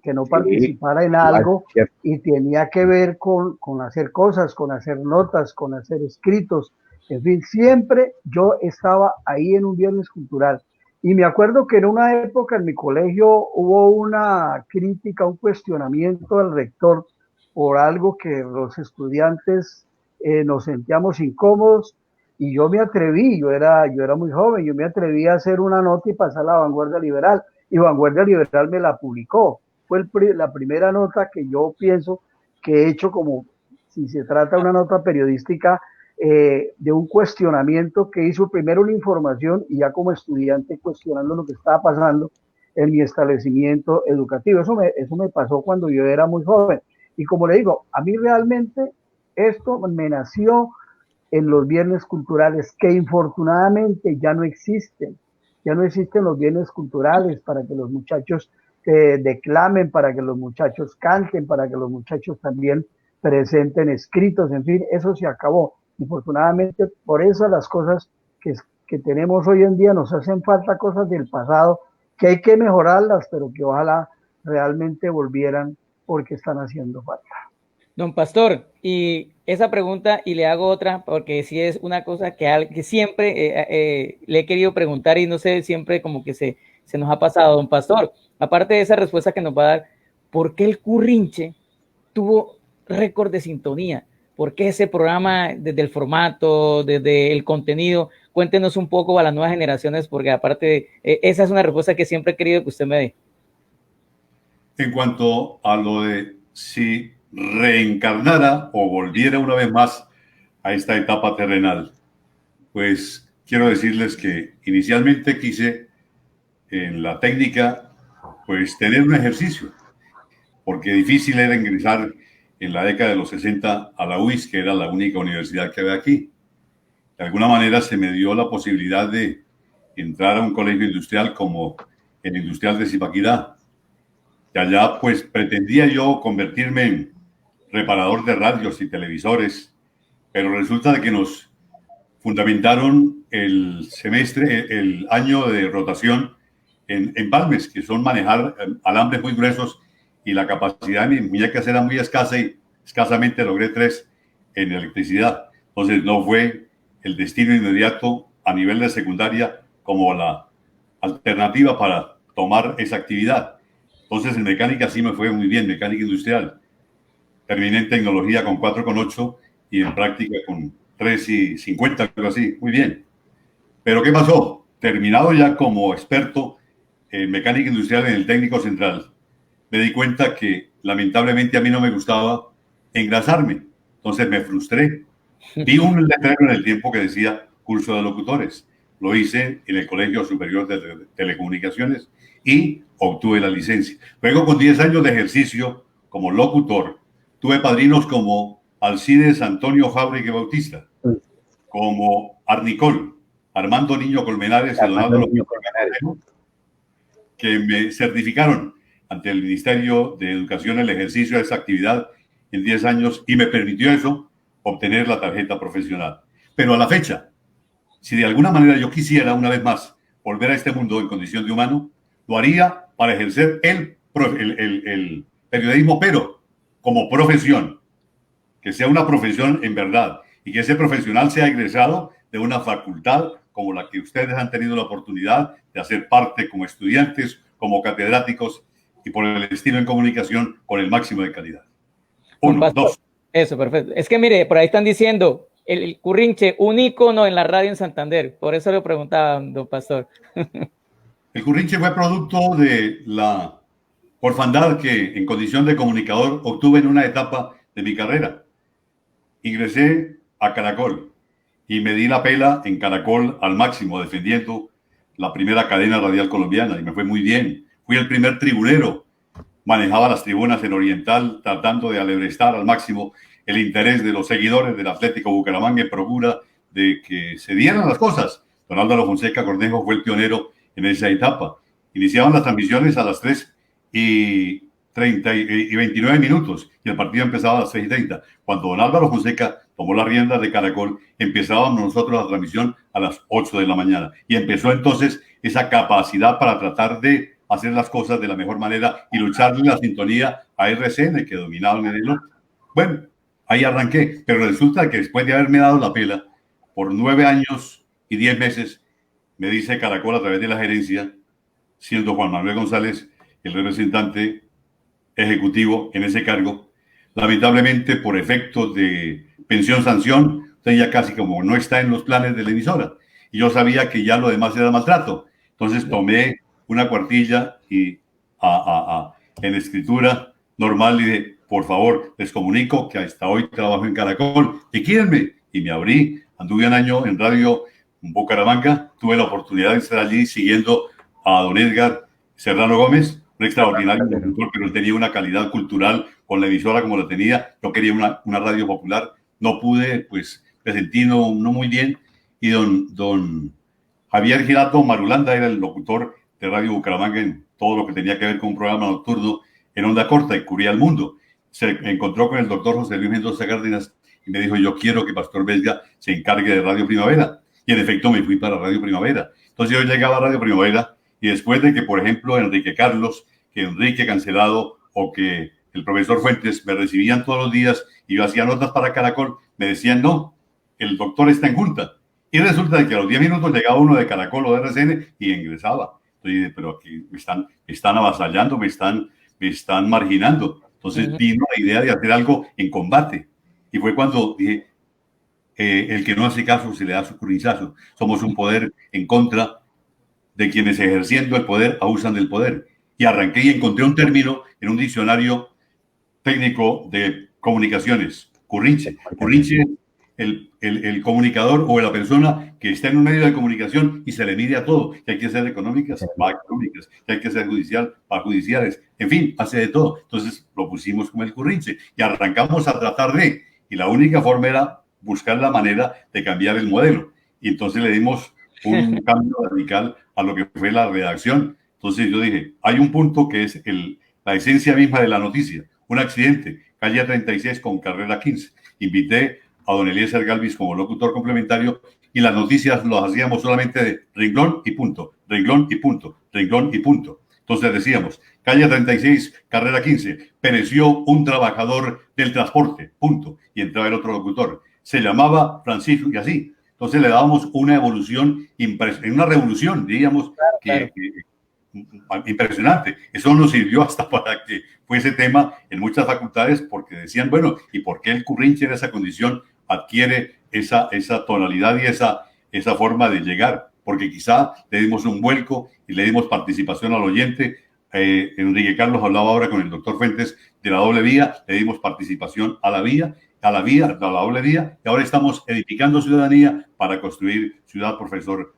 que no Sí, participara en igual, algo cierto. y tenía que ver con hacer cosas, con hacer notas, con hacer escritos. En fin, siempre yo estaba ahí en un viernes cultural. Y me acuerdo que en una época en mi colegio hubo una crítica, un cuestionamiento al rector por algo que los estudiantes nos sentíamos incómodos y yo me atreví, yo era muy joven, yo me atreví a hacer una nota y pasar a la Vanguardia Liberal y Vanguardia Liberal me la publicó. Fue la primera nota que yo pienso que he hecho como si se trata de una nota periodística de un cuestionamiento que hizo primero una información y ya como estudiante cuestionando lo que estaba pasando en mi establecimiento educativo. Eso me pasó cuando yo era muy joven. Y como le digo, a mí realmente esto me nació en los viernes culturales que infortunadamente ya no existen los bienes culturales para que los muchachos declamen, para que los muchachos canten, para que los muchachos también presenten escritos, en fin, eso se acabó. Infortunadamente, por eso las cosas que tenemos hoy en día nos hacen falta cosas del pasado, que hay que mejorarlas, pero que ojalá realmente volvieran porque están haciendo falta. Don Pastor, y esa pregunta, y le hago otra, porque sí es una cosa que siempre le he querido preguntar y no sé, siempre como que se nos ha pasado, don Pastor. Aparte de esa respuesta que nos va a dar, ¿por qué el Currinche tuvo récord de sintonía? ¿Por qué ese programa, desde el formato, desde el contenido? Cuéntenos un poco a las nuevas generaciones, porque aparte, esa es una respuesta que siempre he querido que usted me dé. En cuanto a lo de si reencarnara o volviera una vez más a esta etapa terrenal, pues quiero decirles que inicialmente quise en la técnica pues tener un ejercicio, porque difícil era ingresar en la década de los 60 a la UIS, que era la única universidad que había aquí. De alguna manera se me dio la posibilidad de entrar a un colegio industrial como el Industrial de Zipaquirá. Y allá pues pretendía yo convertirme en reparador de radios y televisores, pero resulta de que nos fundamentaron el semestre, el año de rotación en palmes, que son manejar alambres muy gruesos y la capacidad de mis muñecas era muy escasa y escasamente logré 3 en electricidad. Entonces no fue el destino inmediato a nivel de secundaria como la alternativa para tomar esa actividad. Entonces en mecánica sí me fue muy bien, mecánica industrial. Terminé en tecnología con 4,8 y en práctica con 3,50, algo así. Muy bien. Pero ¿qué pasó? Terminado ya como experto en mecánica industrial en el técnico central, me di cuenta que lamentablemente a mí no me gustaba engrasarme. Entonces me frustré. Vi un letrero en el tiempo que decía curso de locutores. Lo hice en el Colegio Superior de Telecomunicaciones y obtuve la licencia. Luego, con 10 años de ejercicio como locutor, tuve padrinos como Alcides Antonio Fábrega Bautista, como Arnicol, Armando Niño Colmenares y Donaldo López, que me certificaron ante el Ministerio de Educación el ejercicio de esa actividad en 10 años y me permitió eso obtener la tarjeta profesional. Pero a la fecha, si de alguna manera yo quisiera una vez más volver a este mundo en condición de humano, lo haría para ejercer el periodismo, pero como profesión, que sea una profesión en verdad y que ese profesional sea egresado de una facultad como la que ustedes han tenido la oportunidad de hacer parte como estudiantes, como catedráticos y por el estilo en comunicación con el máximo de calidad. 1, 2. Eso, perfecto. Es que mire, por ahí están diciendo el Currinche, un ícono en la radio en Santander. Por eso le preguntaba, don Pastor. El Currinche fue producto de la orfandad que en condición de comunicador obtuve en una etapa de mi carrera. Ingresé a Caracol y me di la pela en Caracol al máximo, defendiendo la primera cadena radial colombiana, y me fue muy bien. Fui el primer tribunero, manejaba las tribunas en Oriental, tratando de alebrestar al máximo el interés de los seguidores del Atlético Bucaramanga en procura de que se dieran las cosas. Don Álvaro Fonseca Cornejo fue el pionero en esa etapa. Iniciaban las transmisiones a las 3:29 minutos y el partido empezaba a las 6:30. Cuando don Álvaro Fonseca tomó la rienda de Caracol, empezábamos nosotros la transmisión a las 8 de la mañana. Y empezó entonces esa capacidad para tratar de hacer las cosas de la mejor manera y lucharle la sintonía a RCN, que dominaban en el norte. Bueno, ahí arranqué, pero resulta que después de haberme dado la pela, por 9 años y 10 meses, me dice Caracol a través de la gerencia, siendo Juan Manuel González el representante ejecutivo en ese cargo, lamentablemente por efectos de pensión-sanción, usted ya casi como no está en los planes de la emisora. Y yo sabía que ya lo demás era maltrato. Entonces tomé una cuartilla y en escritura normal y de, por favor, les comunico que hasta hoy trabajo en Caracol, liquídenme. Y me abrí, anduve un año en Radio Bucaramanga, tuve la oportunidad de estar allí siguiendo a don Edgar Serrano Gómez, un extraordinario locutor, pero él tenía una calidad cultural con la emisora como la tenía. Yo quería una radio popular, no pude, pues me sentí no muy bien. Y don Javier Giraldo Marulanda era el locutor de Radio Bucaramanga en todo lo que tenía que ver con un programa nocturno en onda corta y cubría el mundo. Se encontró con el doctor José Luis Mendoza Cárdenas y me dijo, yo quiero que Pastor Vesga se encargue de Radio Primavera. Y en efecto me fui para Radio Primavera. Entonces yo llegaba a Radio Primavera y después de que, por ejemplo, Enrique Carlos, que Enrique Cancelado o que el profesor Fuentes me recibían todos los días y yo hacía notas para Caracol, me decían, no, el doctor está en junta. Y resulta que a los 10 minutos llegaba uno de Caracol o de RCN y ingresaba. Entonces, pero aquí me están avasallando, me están marginando. Entonces vino la idea de hacer algo en combate. Y fue cuando dije, el que no hace caso se le da su currizazo. Somos un poder en contra de quienes ejerciendo el poder abusan del poder. Y arranqué y encontré un término en un diccionario técnico de comunicaciones, currinche. Currinche, el comunicador o la persona que está en un medio de comunicación y se le mide a todo, que hay que ser económicas, para económicas, que hay que ser judicial, para judiciales, en fin, hace de todo. Entonces lo pusimos como el currinche y arrancamos a tratar de, y la única forma era buscar la manera de cambiar el modelo. Y entonces le dimos un cambio radical a lo que fue la redacción. Entonces yo dije, hay un punto que es la esencia misma de la noticia. Un accidente, calle 36 con carrera 15. Invité a don Eliezer Galvis como locutor complementario y las noticias las hacíamos solamente de renglón y punto, renglón y punto, renglón y punto. Entonces decíamos, calle 36, carrera 15, pereció un trabajador del transporte, punto. Y entraba el otro locutor. Se llamaba Francisco y así. Entonces le dábamos una evolución, una revolución, diríamos, que impresionante. Eso nos sirvió hasta para que fuese tema en muchas facultades porque decían, bueno, ¿y por qué el currinche en esa condición adquiere esa tonalidad y esa forma de llegar? Porque quizá le dimos un vuelco y le dimos participación al oyente. Enrique Carlos hablaba ahora con el doctor Fuentes de la doble vía, le dimos participación a la doble vía, y ahora estamos edificando ciudadanía para construir ciudad, profesor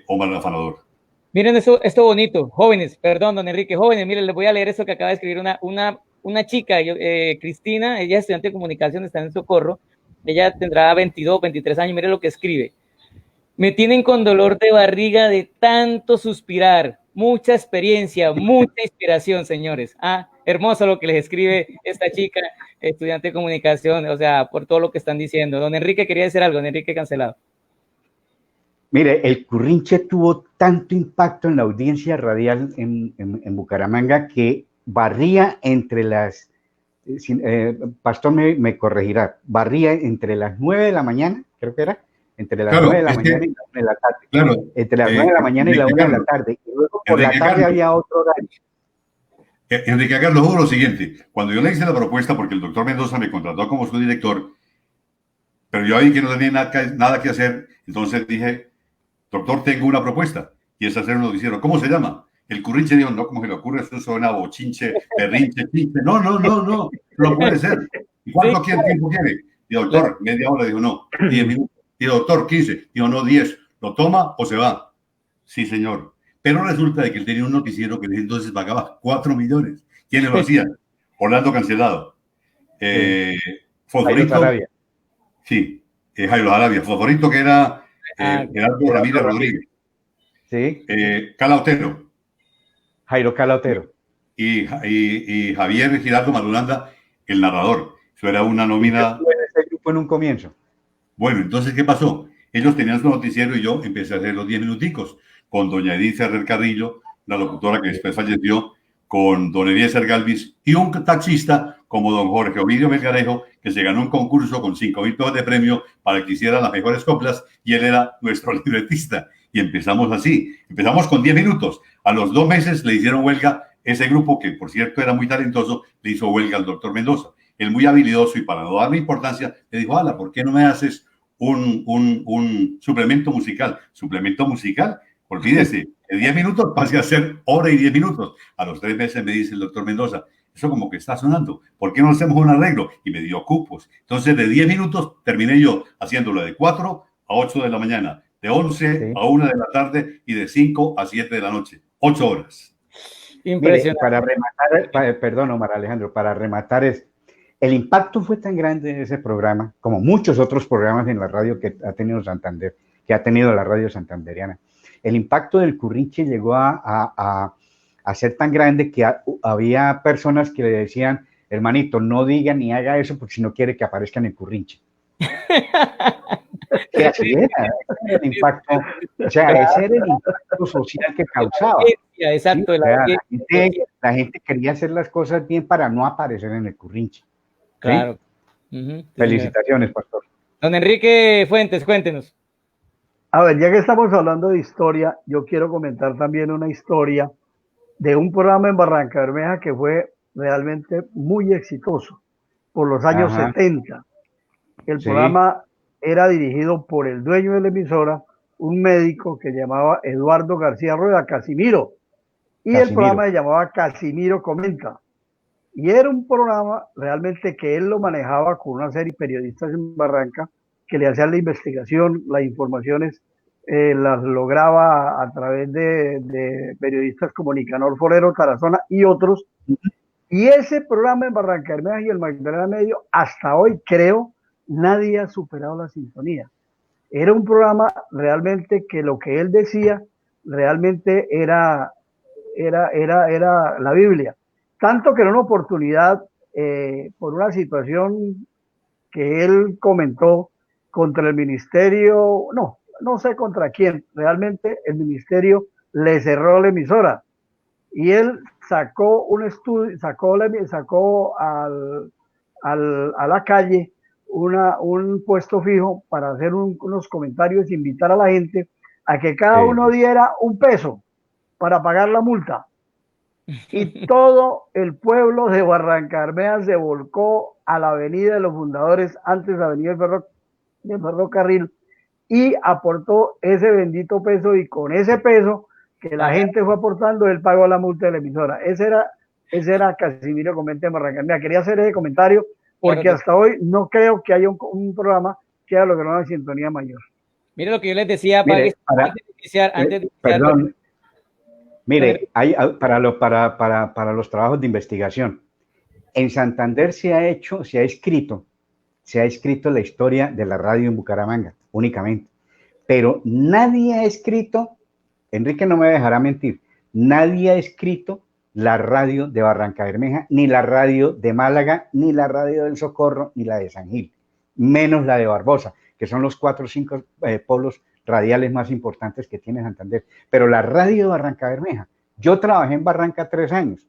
Omar el Afanador. Miren esto bonito, jóvenes, perdón, don Enrique, jóvenes, miren, les voy a leer eso que acaba de escribir una chica, Cristina, ella es estudiante de comunicación, está en Socorro, ella tendrá 22, 23 años, miren lo que escribe. Me tienen con dolor de barriga de tanto suspirar, mucha experiencia, mucha inspiración, señores. Hermoso lo que les escribe esta chica, estudiante de comunicación, o sea, por todo lo que están diciendo. Don Enrique quería decir algo, don Enrique Cancelado. Mire, el currinche tuvo tanto impacto en la audiencia radial en Bucaramanga que barría entre las, Pastor me corregirá, barría entre las 9 de la mañana, creo que era, entre las 9 de la mañana y la 1 de la tarde. Claro, entre las 9 de la mañana y la 1 de la tarde. Y luego por la tarde había otro horario. Enrique Carlos, hubo lo siguiente. Cuando yo le hice la propuesta, porque el doctor Mendoza me contrató como su director, pero yo ahí que no tenía nada que hacer, entonces dije, doctor, tengo una propuesta, y es hacer un noticiero. ¿Cómo se llama? El currinche. Dijo, no, ¿cómo se le ocurre? Eso suena bochinche, berrinche, chinche. No puede ser. ¿Y cuánto tiempo quiere? Y doctor, media hora. Dijo, no, 10 minutos. Y doctor, 15. Dijo, no, 10. ¿Lo toma o se va? Sí, señor. Pero resulta de que él tenía un noticiero que desde entonces pagaba 4 millones. ¿Quiénes lo hacían? Orlando Cancelado. Jairo Fosforito. Sarabia. Sí, Jairo Arabia. Fosforito, que era Gerardo Ramírez Rodríguez. Sí. Cala Otero. Jairo Cala Otero. Y Javier Giraldo Marulanda, el narrador. Eso era una nómina. Yo estuve en ese grupo en un comienzo. Bueno, entonces, ¿qué pasó? Ellos tenían su noticiero y yo empecé a hacer los 10 minuticos con doña Edith Ferrer Carrillo, la locutora que después falleció, con don Eliezer Galvis y un taxista como don Jorge Ovidio Melgarejo, que se ganó un concurso con 5,000 pesos de premio para que hiciera las mejores coplas, y él era nuestro libretista. Y empezamos así, empezamos con 10 minutos. A los 2 meses le hicieron huelga. Ese grupo, que por cierto era muy talentoso, le hizo huelga al doctor Mendoza. Él, muy habilidoso, y para no darme importancia, le dijo, ala, ¿por qué no me haces un suplemento musical? ¿Suplemento musical? Olvídese, de 10 minutos pasé a hacer hora y 10 minutos. A los 3 meses me dice el doctor Mendoza, eso como que está sonando, ¿por qué no hacemos un arreglo? Y me dio cupos. Entonces, de 10 minutos terminé yo haciéndolo de 4 a 8 de la mañana, de 11 a 1 de la tarde y de 5 a 7 de la noche. 8 horas. Impresionante. Mire, para rematar, perdón, Omar Alejandro, para rematar el impacto fue tan grande de ese programa, como muchos otros programas en la radio que ha tenido Santander, que ha tenido la radio santanderiana. El impacto del Currinche llegó a ser tan grande que había personas que le decían, hermanito, no diga ni haga eso porque si no quiere que aparezca en el Currinche. Que así era el impacto, o sea, ese era el impacto social que causaba. Exacto. ¿Sí? La gente quería hacer las cosas bien para no aparecer en el Currinche. ¿Sí? Claro. Felicitaciones, pastor. Don Enrique Fuentes, cuéntenos. A ver, ya que estamos hablando de historia, yo quiero comentar también una historia de un programa en Barranca Bermeja que fue realmente muy exitoso por los años 70. El programa era dirigido por el dueño de la emisora, un médico que llamaba Eduardo García Rueda, Casimiro, y el programa se llamaba Casimiro Comenta. Y era un programa realmente que él lo manejaba con una serie de periodistas en Barranca que le hacían la investigación, las informaciones las lograba a través de periodistas como Nicanor Forero, Tarazona y otros. Y ese programa en Barranca Bermeja y el Magdalena Medio, hasta hoy creo, nadie ha superado la sintonía. Era un programa realmente que lo que él decía realmente era la Biblia. Tanto que en una oportunidad, por una situación que él comentó contra el ministerio, no sé contra quién, realmente el ministerio le cerró la emisora y él sacó un estudio, sacó a la calle un puesto fijo para hacer unos comentarios e invitar a la gente a que cada uno diera un peso para pagar la multa. Y todo el pueblo de Barranca Bermeja se volcó a la Avenida de los Fundadores, antes de Avenida del Ferrocarril, y aportó ese bendito peso, y con ese peso que la gente fue aportando, él pagó la multa de la emisora. Ese era Casimiro Comenta en Barranca Bermeja. Quería hacer ese comentario porque hasta hoy no creo que haya un programa que haga lo que no hay sintonía mayor. Mire lo que yo les decía, perdón. Mire, para los trabajos de investigación, en Santander se ha escrito la historia de la radio en Bucaramanga, únicamente. Pero nadie ha escrito, Enrique no me dejará mentir, nadie ha escrito la radio de Barranca Bermeja, ni la radio de Málaga, ni la radio del Socorro, ni la de San Gil, menos la de Barbosa, que son los 4 o 5 polos radiales más importantes que tiene Santander. Pero la radio de Barranca Bermeja, yo trabajé en Barranca 3 años,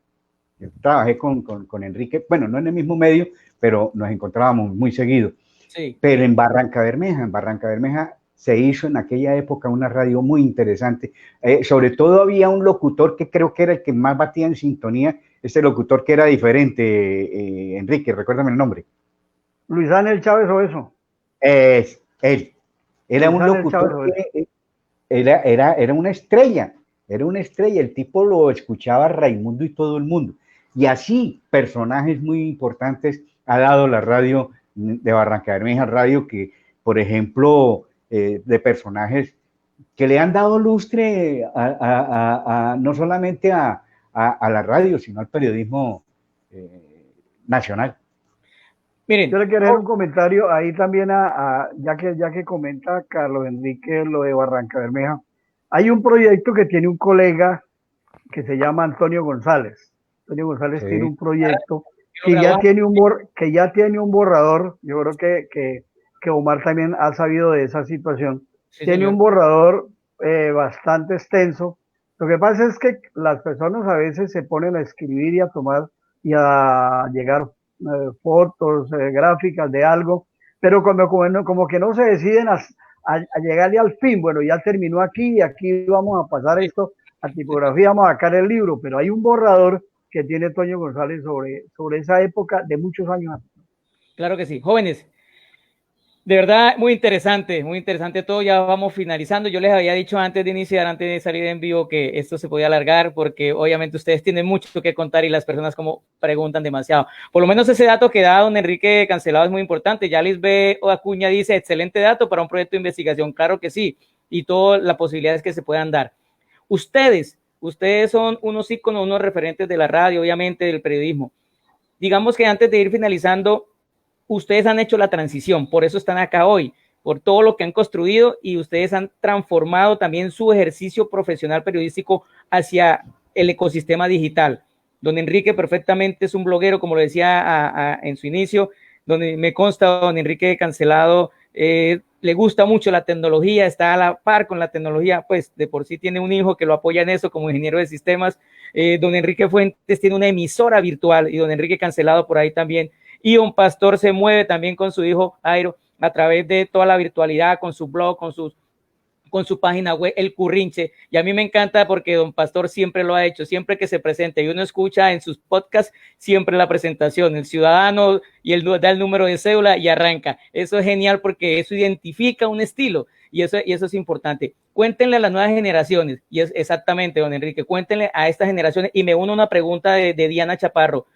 yo trabajé con Enrique, bueno, no en el mismo medio, pero nos encontrábamos muy seguido. Sí. Pero en Barranca Bermeja se hizo en aquella época una radio muy interesante. Sobre todo había un locutor que creo que era el que más batía en sintonía, este locutor que era diferente, Enrique, recuérdame el nombre. Luis Ángel Chávez Obeso. Es él. Era un locutor que era una estrella, el tipo lo escuchaba Raimundo y todo el mundo. Y así, personajes muy importantes ha dado la radio de Barranca Bermeja, radio que, por ejemplo, de personajes que le han dado lustre no solamente a la radio, sino al periodismo nacional. Miren, yo le quiero hacer un comentario ahí también ya que comenta Carlos Enrique lo de Barranca Bermeja. Hay un proyecto que tiene un colega que se llama Antonio González. Antonio González tiene un proyecto que ya tiene un borrador. Yo creo que Omar también ha sabido de esa situación. Sí, tiene un borrador bastante extenso. Lo que pasa es que las personas a veces se ponen a escribir y a tomar y a llegar fotos, gráficas de algo, pero como que no se deciden a llegarle al fin. Bueno, ya terminó aquí y aquí vamos a pasar esto a tipografía, vamos a sacar el libro, pero hay un borrador que tiene Toño González sobre esa época de muchos años atrás. Claro que sí. Jóvenes, de verdad, muy interesante todo. Ya vamos finalizando. Yo les había dicho antes de iniciar, antes de salir en vivo, que esto se podía alargar porque obviamente ustedes tienen mucho que contar y las personas como preguntan demasiado. Por lo menos ese dato que da don Enrique Cancelado es muy importante. Ya Lisbeth Acuña dice, excelente dato para un proyecto de investigación. Claro que sí, y todas las posibilidades que se puedan dar. Ustedes son unos íconos, unos referentes de la radio, obviamente del periodismo. Digamos que antes de ir finalizando, ustedes han hecho la transición, por eso están acá hoy, por todo lo que han construido y ustedes han transformado también su ejercicio profesional periodístico hacia el ecosistema digital. Don Enrique perfectamente es un bloguero, como lo decía en su inicio, donde me consta, don Enrique Cancelado le gusta mucho la tecnología, está a la par con la tecnología, pues de por sí tiene un hijo que lo apoya en eso como ingeniero de sistemas. Don Enrique Fuentes tiene una emisora virtual y don Enrique Cancelado por ahí también. Y don Pastor se mueve también con su hijo Jairo a través de toda la virtualidad, con su blog, con su página web, El Currinche. Y a mí me encanta porque don Pastor siempre lo ha hecho, siempre que se presenta y uno escucha en sus podcasts, siempre la presentación, el ciudadano y da el número de cédula y arranca. Eso es genial porque eso identifica un estilo y eso es importante. Cuéntenle a las nuevas generaciones, y es exactamente, don Enrique, cuéntenle a estas generaciones, y me uno a una pregunta de Diana Chaparro.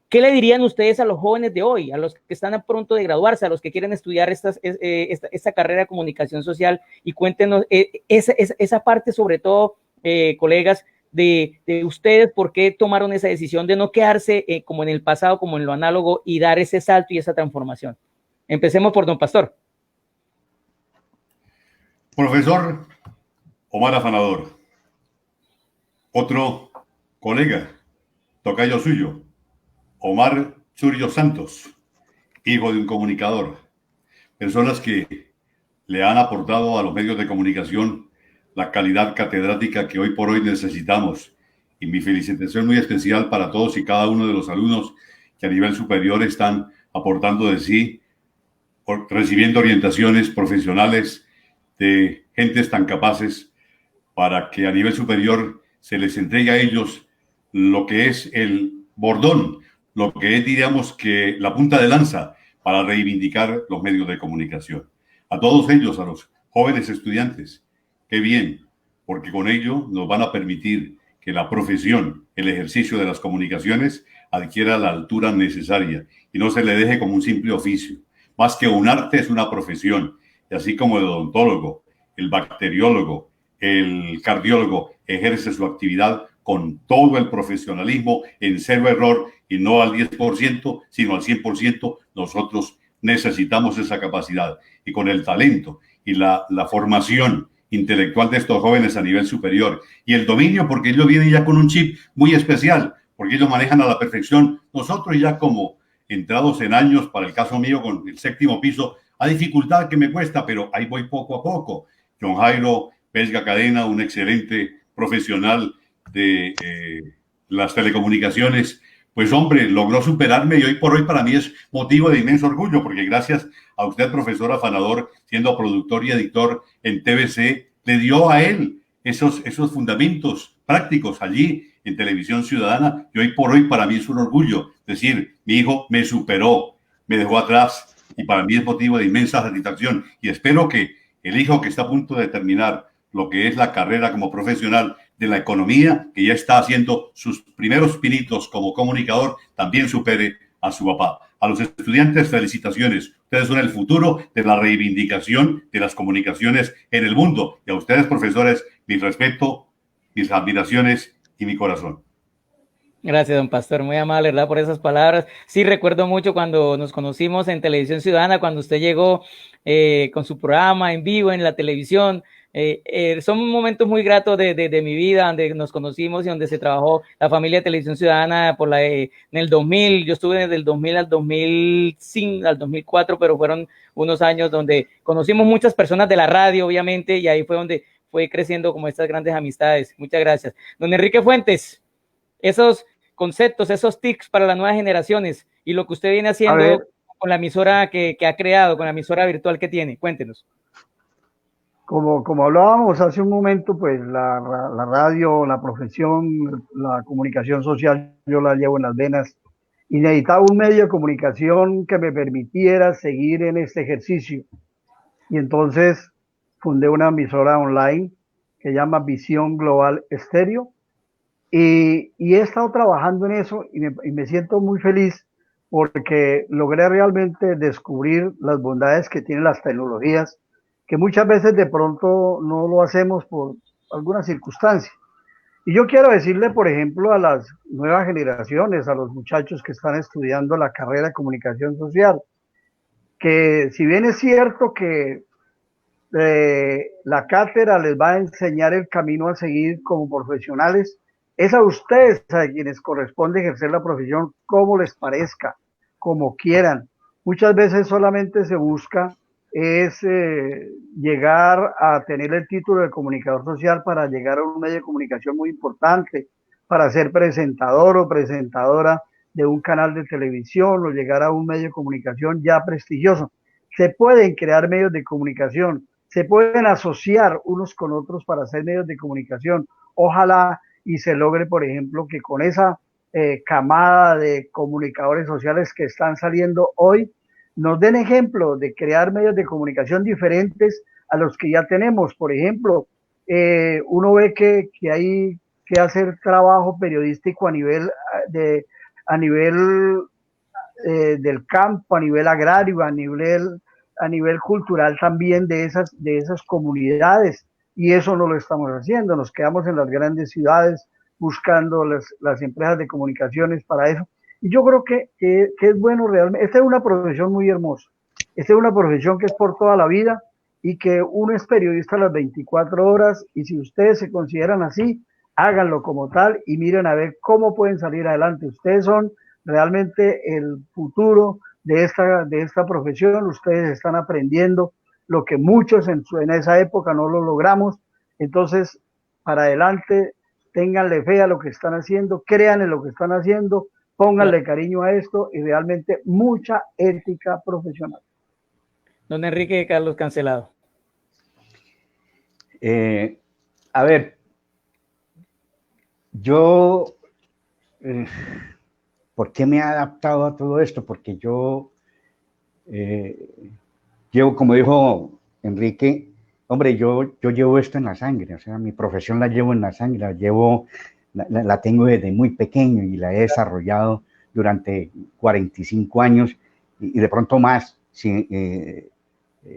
¿Qué le dirían ustedes a los jóvenes de hoy, a los que están a punto de graduarse, a los que quieren estudiar esta carrera de comunicación social? Y cuéntenos esa parte, sobre todo, colegas, de ustedes, ¿por qué tomaron esa decisión de no quedarse como en el pasado, como en lo análogo, y dar ese salto y esa transformación? Empecemos por don Pastor. Profesor Omar Afanador, otro colega, tocayo suyo, Omar Churio Santos, hijo de un comunicador, personas que le han aportado a los medios de comunicación la calidad catedrática que hoy por hoy necesitamos. Y mi felicitación muy especial para todos y cada uno de los alumnos que a nivel superior están aportando de sí, recibiendo orientaciones profesionales de gentes tan capaces para que a nivel superior se les entregue a ellos lo que es el bordón, lo que es, diríamos, que la punta de lanza para reivindicar los medios de comunicación. A todos ellos, a los jóvenes estudiantes, qué bien, porque con ello nos van a permitir que la profesión, el ejercicio de las comunicaciones adquiera la altura necesaria y no se le deje como un simple oficio. Más que un arte, es una profesión. Y así como el odontólogo, el bacteriólogo, el cardiólogo ejerce su actividad con todo el profesionalismo, en cero error, y no al 10%, sino al 100%, nosotros necesitamos esa capacidad. Y con el talento y la formación intelectual de estos jóvenes a nivel superior, y el dominio, porque ellos vienen ya con un chip muy especial, porque ellos manejan a la perfección. Nosotros ya como entrados en años, para el caso mío, con el 7º piso, a dificultad que me cuesta, pero ahí voy poco a poco. John Jairo Vesga Cadena, un excelente profesional de las telecomunicaciones, pues hombre, logró superarme y hoy por hoy para mí es motivo de inmenso orgullo, porque gracias a usted, profesor Afanador, siendo productor y editor en TVC, le dio a él esos fundamentos prácticos allí en Televisión Ciudadana, y hoy por hoy para mí es un orgullo decir, mi hijo me superó, me dejó atrás, y para mí es motivo de inmensa satisfacción, y espero que el hijo que está a punto de terminar lo que es la carrera como profesional de la economía, que ya está haciendo sus primeros pinitos como comunicador, también supere a su papá. A los estudiantes, felicitaciones. Ustedes son el futuro de la reivindicación de las comunicaciones en el mundo. Y a ustedes, profesores, mi respeto, mis admiraciones y mi corazón. Gracias, don Pastor, muy amable, ¿verdad? Por esas palabras. Sí, recuerdo mucho cuando nos conocimos en Televisión Ciudadana, cuando usted llegó con su programa en vivo en la televisión. Son momentos muy gratos de mi vida, donde nos conocimos y donde se trabajó la familia de Televisión Ciudadana en el 2000. Yo estuve desde el 2000 al 2005, al 2004, pero fueron unos años donde conocimos muchas personas de la radio, obviamente, y ahí fue donde fue creciendo como estas grandes amistades. Muchas gracias. Don Enrique Fuentes, esos conceptos, esos tics para las nuevas generaciones y lo que usted viene haciendo con la emisora que ha creado, con la emisora virtual que tiene. Cuéntenos. Como hablábamos hace un momento, pues la radio, la profesión, la comunicación social, yo la llevo en las venas y necesitaba un medio de comunicación que me permitiera seguir en este ejercicio. Y entonces fundé una emisora online que se llama Visión Global Estéreo. Y he estado trabajando en eso y me siento muy feliz porque logré realmente descubrir las bondades que tienen las tecnologías, que muchas veces de pronto no lo hacemos por alguna circunstancia. Y yo quiero decirle, por ejemplo, a las nuevas generaciones, a los muchachos que están estudiando la carrera de comunicación social, que si bien es cierto que la cátedra les va a enseñar el camino a seguir como profesionales, es a ustedes a quienes corresponde ejercer la profesión como les parezca, como quieran. Muchas veces solamente se busca es llegar a tener el título de comunicador social para llegar a un medio de comunicación muy importante, para ser presentador o presentadora de un canal de televisión o llegar a un medio de comunicación ya prestigioso. Se pueden crear medios de comunicación, se pueden asociar unos con otros para hacer medios de comunicación. Ojalá y se logre, por ejemplo, que con esa camada de comunicadores sociales que están saliendo hoy, nos den ejemplo de crear medios de comunicación diferentes a los que ya tenemos. Por ejemplo, uno ve que hay que hacer trabajo periodístico a nivel del campo, a nivel agrario, a nivel cultural también de esas comunidades, y eso no lo estamos haciendo. Nos quedamos en las grandes ciudades buscando las empresas de comunicaciones para eso. Y yo creo que es bueno realmente. Esta es una profesión muy hermosa. Esta es una profesión que es por toda la vida y que uno es periodista a las 24 horas, y si ustedes se consideran así, háganlo como tal y miren a ver cómo pueden salir adelante. Ustedes son realmente el futuro de esta profesión. Ustedes están aprendiendo lo que muchos en esa época no lo logramos. Entonces, para adelante, ténganle fe a lo que están haciendo, crean en lo que están haciendo, pónganle cariño a esto y realmente mucha ética profesional. Don Enrique Carlos Cancelado. A ver, yo, ¿por qué me he adaptado a todo esto? Porque yo llevo, como dijo Enrique, hombre, yo llevo esto en la sangre, o sea, mi profesión la llevo en la sangre, la tengo desde muy pequeño y la he desarrollado durante 45 años y de pronto más, si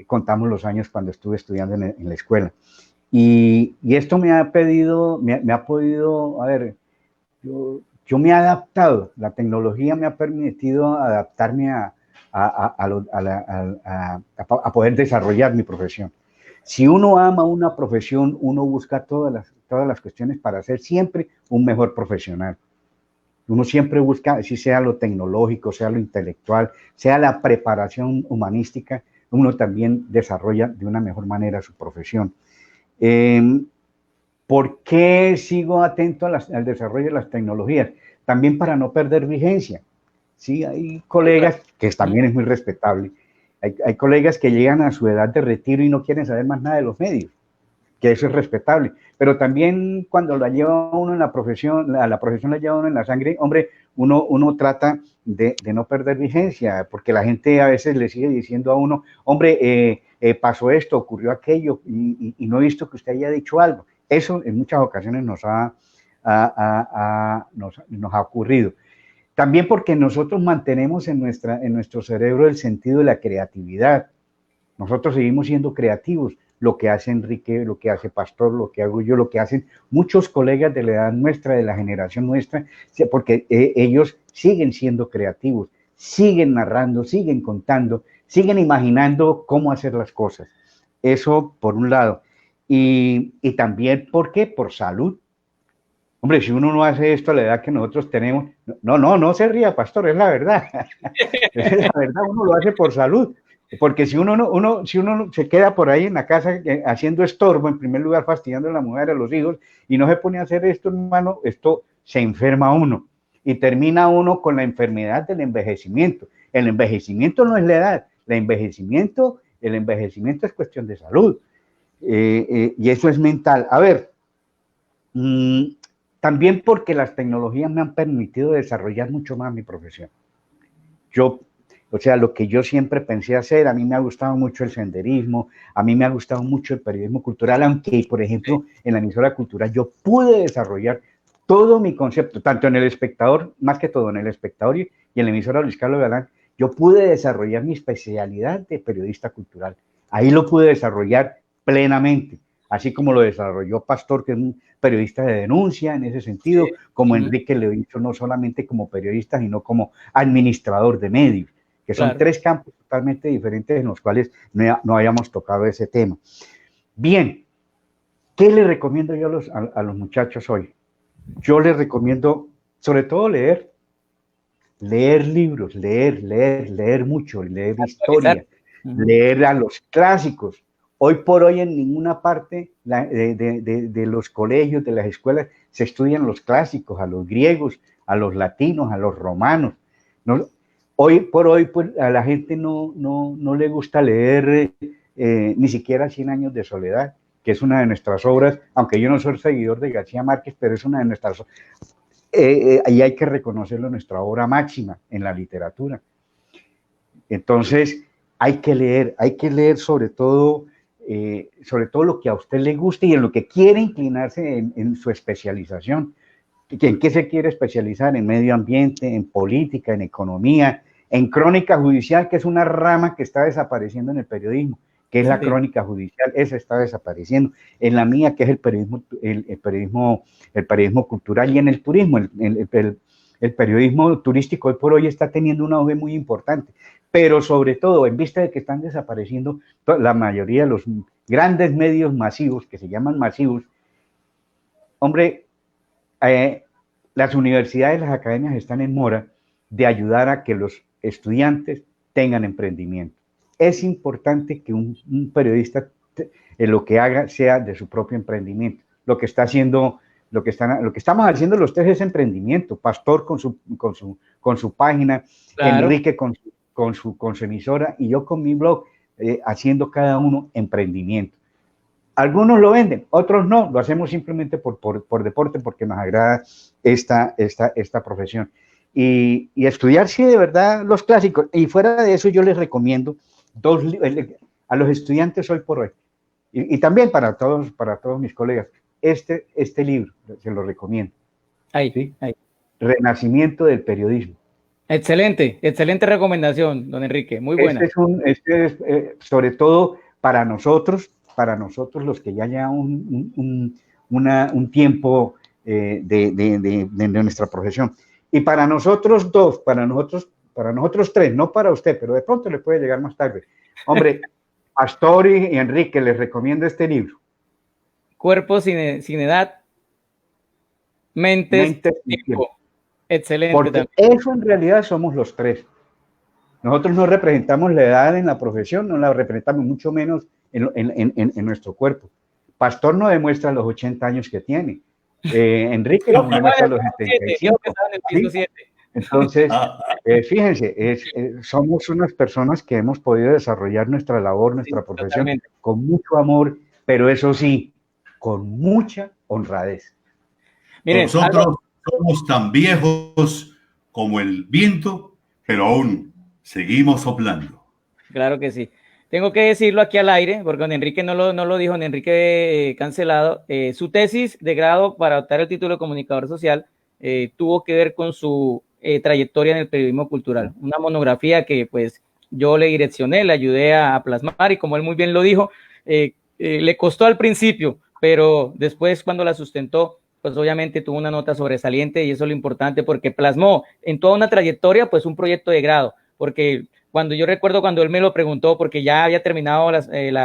contamos los años cuando estuve estudiando en la escuela. Y esto me ha podido, a ver, yo me he adaptado, la tecnología me ha permitido adaptarme a poder desarrollar mi profesión. Si uno ama una profesión, uno busca todas las cuestiones para ser siempre un mejor profesional. Uno siempre busca, si sea lo tecnológico, sea lo intelectual, sea la preparación humanística, uno también desarrolla de una mejor manera su profesión. ¿Por qué sigo atento al desarrollo de las tecnologías? También para no perder vigencia. Sí, hay colegas, que también es muy respetable, hay colegas que llegan a su edad de retiro y no quieren saber más nada de los medios, que eso es respetable, pero también cuando la lleva uno en la profesión la lleva uno en la sangre, hombre, uno trata de no perder vigencia, porque la gente a veces le sigue diciendo a uno, hombre, pasó esto, ocurrió aquello, y no he visto que usted haya dicho algo. Eso en muchas ocasiones nos ha ocurrido. También porque nosotros mantenemos en nuestro cerebro el sentido de la creatividad. Nosotros seguimos siendo creativos. Lo que hace Enrique, lo que hace Pastor, lo que hago yo, lo que hacen muchos colegas de la edad nuestra, de la generación nuestra, porque ellos siguen siendo creativos, siguen narrando, siguen contando, siguen imaginando cómo hacer las cosas. Eso por un lado. Y también, ¿por qué? Por salud. Hombre, si uno no hace esto a la edad que nosotros tenemos, no se ría, Pastor, es la verdad. Es la verdad, uno lo hace por salud. Porque si uno se queda por ahí en la casa haciendo estorbo, en primer lugar fastidiando a la mujer, a los hijos, y no se pone a hacer esto, hermano, esto se enferma uno. Y termina uno con la enfermedad del envejecimiento. El envejecimiento no es la edad, el envejecimiento es cuestión de salud. Y eso es mental. A ver, también porque las tecnologías me han permitido desarrollar mucho más mi profesión. O sea, lo que yo siempre pensé hacer, a mí me ha gustado mucho el senderismo, a mí me ha gustado mucho el periodismo cultural, aunque, por ejemplo, en la emisora cultural yo pude desarrollar todo mi concepto, tanto en El Espectador, más que todo en El Espectador y en la emisora Luis Carlos Galán, yo pude desarrollar mi especialidad de periodista cultural. Ahí lo pude desarrollar plenamente, así como lo desarrolló Pastor, que es un periodista de denuncia en ese sentido, como Enrique le he dicho, no solamente como periodista, sino como administrador de medios, que son tres campos totalmente diferentes en los cuales no hayamos tocado ese tema. Bien, ¿qué les recomiendo yo a los muchachos hoy? Yo les recomiendo, sobre todo, leer libros, leer mucho, leer historia, leer a los clásicos. Hoy por hoy en ninguna parte de los colegios, de las escuelas, se estudian los clásicos, a los griegos, a los latinos, a los romanos. ¿No? Hoy por hoy pues, a la gente no le gusta leer ni siquiera 100 años de soledad, que es una de nuestras obras, aunque yo no soy seguidor de García Márquez, pero es una de nuestras obras. Ahí hay que reconocerlo, nuestra obra máxima en la literatura. Entonces, hay que leer sobre todo lo que a usted le guste y en lo que quiere inclinarse en su especialización. ¿En qué se quiere especializar? En medio ambiente, en política, en economía, en crónica judicial, que es una rama que está desapareciendo en el periodismo, que es la crónica judicial, esa está desapareciendo. En la mía, que es el periodismo cultural, y en el turismo, el periodismo turístico hoy por hoy está teniendo un auge muy importante, pero sobre todo en vista de que están desapareciendo la mayoría de los grandes medios masivos, que se llaman masivos, hombre, las universidades, las academias están en mora de ayudar a que los estudiantes tengan emprendimiento. Es importante que un periodista lo que haga sea de su propio emprendimiento. Lo que estamos haciendo los tres es emprendimiento. Pastor con su página, claro. Enrique con su emisora y yo con mi blog, haciendo cada uno emprendimiento. Algunos lo venden, otros no, lo hacemos simplemente por deporte, porque nos agrada esta profesión. Y estudiar, sí, de verdad, los clásicos. Y fuera de eso, yo les recomiendo a los estudiantes hoy por hoy, y también para todos mis colegas, este libro, se lo recomiendo. Ahí. Renacimiento del periodismo. Excelente recomendación, don Enrique, muy buena. Este es sobre todo para nosotros los que ya llevamos un tiempo de nuestra profesión. Y para nosotros dos, para nosotros tres, no para usted, pero de pronto le puede llegar más tarde. Hombre, Pastor y Enrique, les recomiendo este libro. Cuerpo sin edad, mentes sin tiempo. Excelente. Porque eso en realidad somos los tres. Nosotros no representamos la edad en la profesión, no la representamos mucho menos en nuestro cuerpo. Pastor no demuestra los 80 años que tiene. Enrique no demuestra los 75. ¿Sí? Entonces, fíjense, somos unas personas que hemos podido desarrollar nuestra labor, nuestra profesión, con mucho amor, pero eso sí, con mucha honradez. Miren, nosotros somos tan viejos como el viento, pero aún seguimos soplando. Claro que sí. Tengo que decirlo aquí al aire, porque don Enrique no lo dijo, don Enrique Cancelado. Su tesis de grado para optar el título de comunicador social tuvo que ver con su trayectoria en el periodismo cultural. Una monografía que pues yo le direccioné, le ayudé a plasmar y como él muy bien lo dijo, le costó al principio, pero después cuando la sustentó, pues obviamente tuvo una nota sobresaliente y eso es lo importante porque plasmó en toda una trayectoria pues un proyecto de grado, porque cuando yo recuerdo cuando él me lo preguntó, porque ya había terminado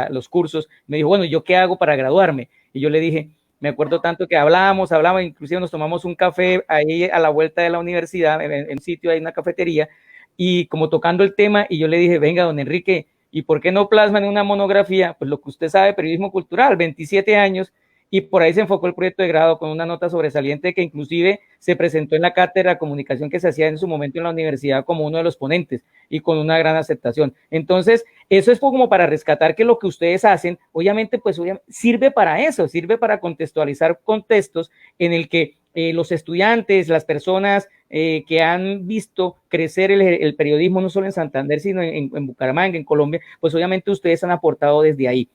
los cursos, me dijo, bueno, ¿yo qué hago para graduarme? Y yo le dije, me acuerdo tanto que hablábamos, inclusive nos tomamos un café ahí a la vuelta de la universidad, en sitio, hay una cafetería, y como tocando el tema, y yo le dije, venga, don Enrique, ¿y por qué no plasman en una monografía? Pues lo que usted sabe, periodismo cultural, 27 años, y por ahí se enfocó el proyecto de grado con una nota sobresaliente que inclusive se presentó en la cátedra de comunicación que se hacía en su momento en la universidad como uno de los ponentes y con una gran aceptación. Entonces, eso es como para rescatar que lo que ustedes hacen, obviamente, pues sirve para eso, sirve para contextualizar contextos en el que los estudiantes, las personas que han visto crecer el periodismo no solo en Santander, sino en Bucaramanga, en Colombia, pues obviamente ustedes han aportado desde ahí.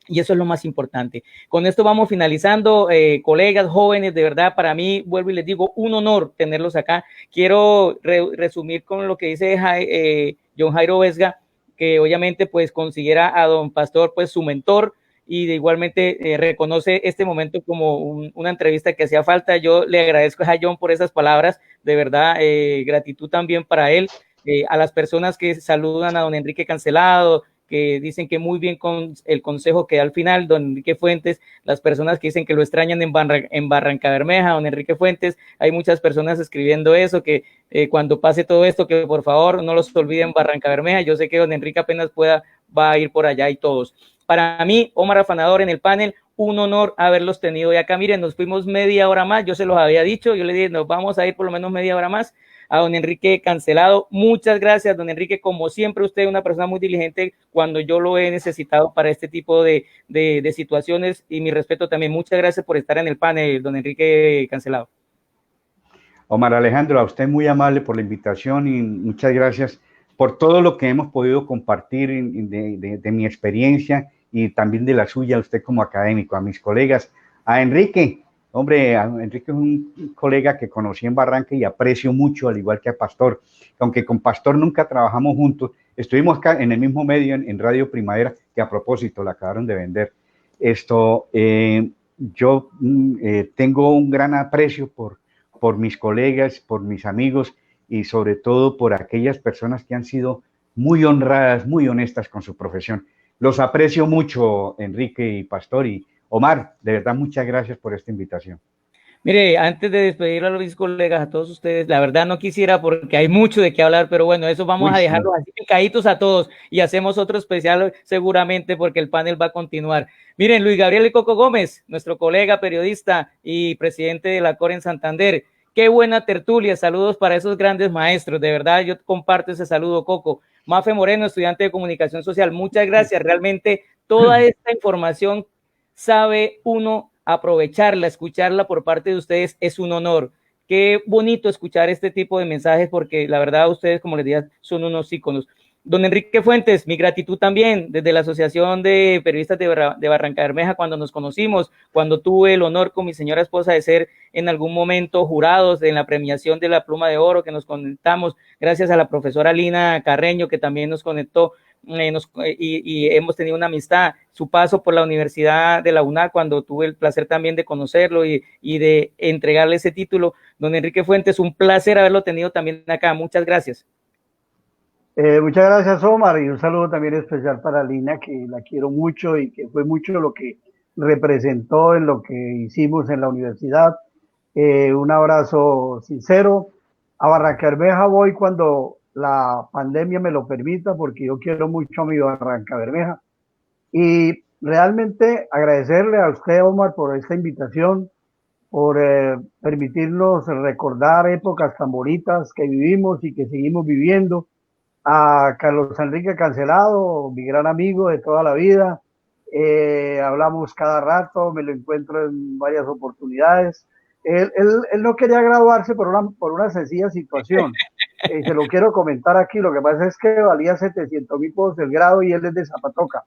Y eso es lo más importante. Con esto vamos finalizando, colegas jóvenes, de verdad, para mí, vuelvo y les digo, un honor tenerlos acá. Quiero resumir con lo que dice John Jairo Vesga, que obviamente pues consiguiera a don Pastor pues su mentor y de igualmente reconoce este momento como una entrevista que hacía falta. Yo le agradezco a John por esas palabras, de verdad, gratitud también para él, a las personas que saludan a don Enrique Cancelado, que dicen que muy bien con el consejo que da al final, don Enrique Fuentes, las personas que dicen que lo extrañan en Barrancabermeja, don Enrique Fuentes, hay muchas personas escribiendo eso, que cuando pase todo esto, que por favor no los olviden Barrancabermeja, yo sé que don Enrique apenas va a ir por allá y todos. Para mí, Omar Afanador en el panel, un honor haberlos tenido. Y acá, miren, nos fuimos media hora más, yo se los había dicho, yo le dije, nos vamos a ir por lo menos media hora más. A don Enrique Cancelado, muchas gracias, don Enrique, como siempre usted es una persona muy diligente cuando yo lo he necesitado para este tipo de situaciones y mi respeto también, muchas gracias por estar en el panel, don Enrique Cancelado. Omar Alejandro, a usted muy amable por la invitación y muchas gracias por todo lo que hemos podido compartir de mi experiencia y también de la suya, usted como académico, a mis colegas, a Enrique. Hombre, Enrique es un colega que conocí en Barranca y aprecio mucho, al igual que a Pastor, aunque con Pastor nunca trabajamos juntos, estuvimos acá en el mismo medio, en Radio Primavera, que a propósito la acabaron de vender. Yo tengo un gran aprecio por mis colegas, por mis amigos y sobre todo por aquellas personas que han sido muy honradas, muy honestas con su profesión. Los aprecio mucho, Enrique y Pastor, y Omar, de verdad, muchas gracias por esta invitación. Mire, antes de despedir a mis colegas, a todos ustedes, la verdad no quisiera porque hay mucho de qué hablar, pero bueno, eso vamos a dejarlos así picaditos a todos y hacemos otro especial seguramente porque el panel va a continuar. Miren, Luis Gabriel Coco Gómez, nuestro colega periodista y presidente de la COR en Santander, qué buena tertulia, saludos para esos grandes maestros, de verdad yo comparto ese saludo, Coco. Mafe Moreno, estudiante de comunicación social, muchas gracias, realmente toda esta información sabe uno aprovecharla, escucharla por parte de ustedes es un honor. Qué bonito escuchar este tipo de mensajes porque la verdad ustedes, como les decía, son unos íconos. Don Enrique Fuentes, mi gratitud también desde la Asociación de Periodistas de Barrancabermeja cuando nos conocimos, cuando tuve el honor con mi señora esposa de ser en algún momento jurados en la premiación de la Pluma de Oro que nos conectamos, gracias a la profesora Lina Carreño que también nos conectó. Y hemos tenido una amistad, su paso por la Universidad de la UNAC cuando tuve el placer también de conocerlo y de entregarle ese título. Don Enrique Fuentes, un placer haberlo tenido también acá, muchas gracias. Muchas gracias, Omar, y un saludo también especial para Lina, que la quiero mucho y que fue mucho lo que representó en lo que hicimos en la universidad. Un abrazo sincero. A Barrancabermeja voy cuando la pandemia me lo permita, porque yo quiero mucho a mi Barrancabermeja. Y realmente agradecerle a usted, Omar, por esta invitación, por permitirnos recordar épocas tan bonitas que vivimos y que seguimos viviendo. A Carlos Enrique Cancelado, mi gran amigo de toda la vida. Hablamos cada rato, me lo encuentro en varias oportunidades. Él no quería graduarse por una sencilla situación. Se lo quiero comentar aquí. Lo que pasa es que valía 700.000 pesos el grado y él es de Zapatoca.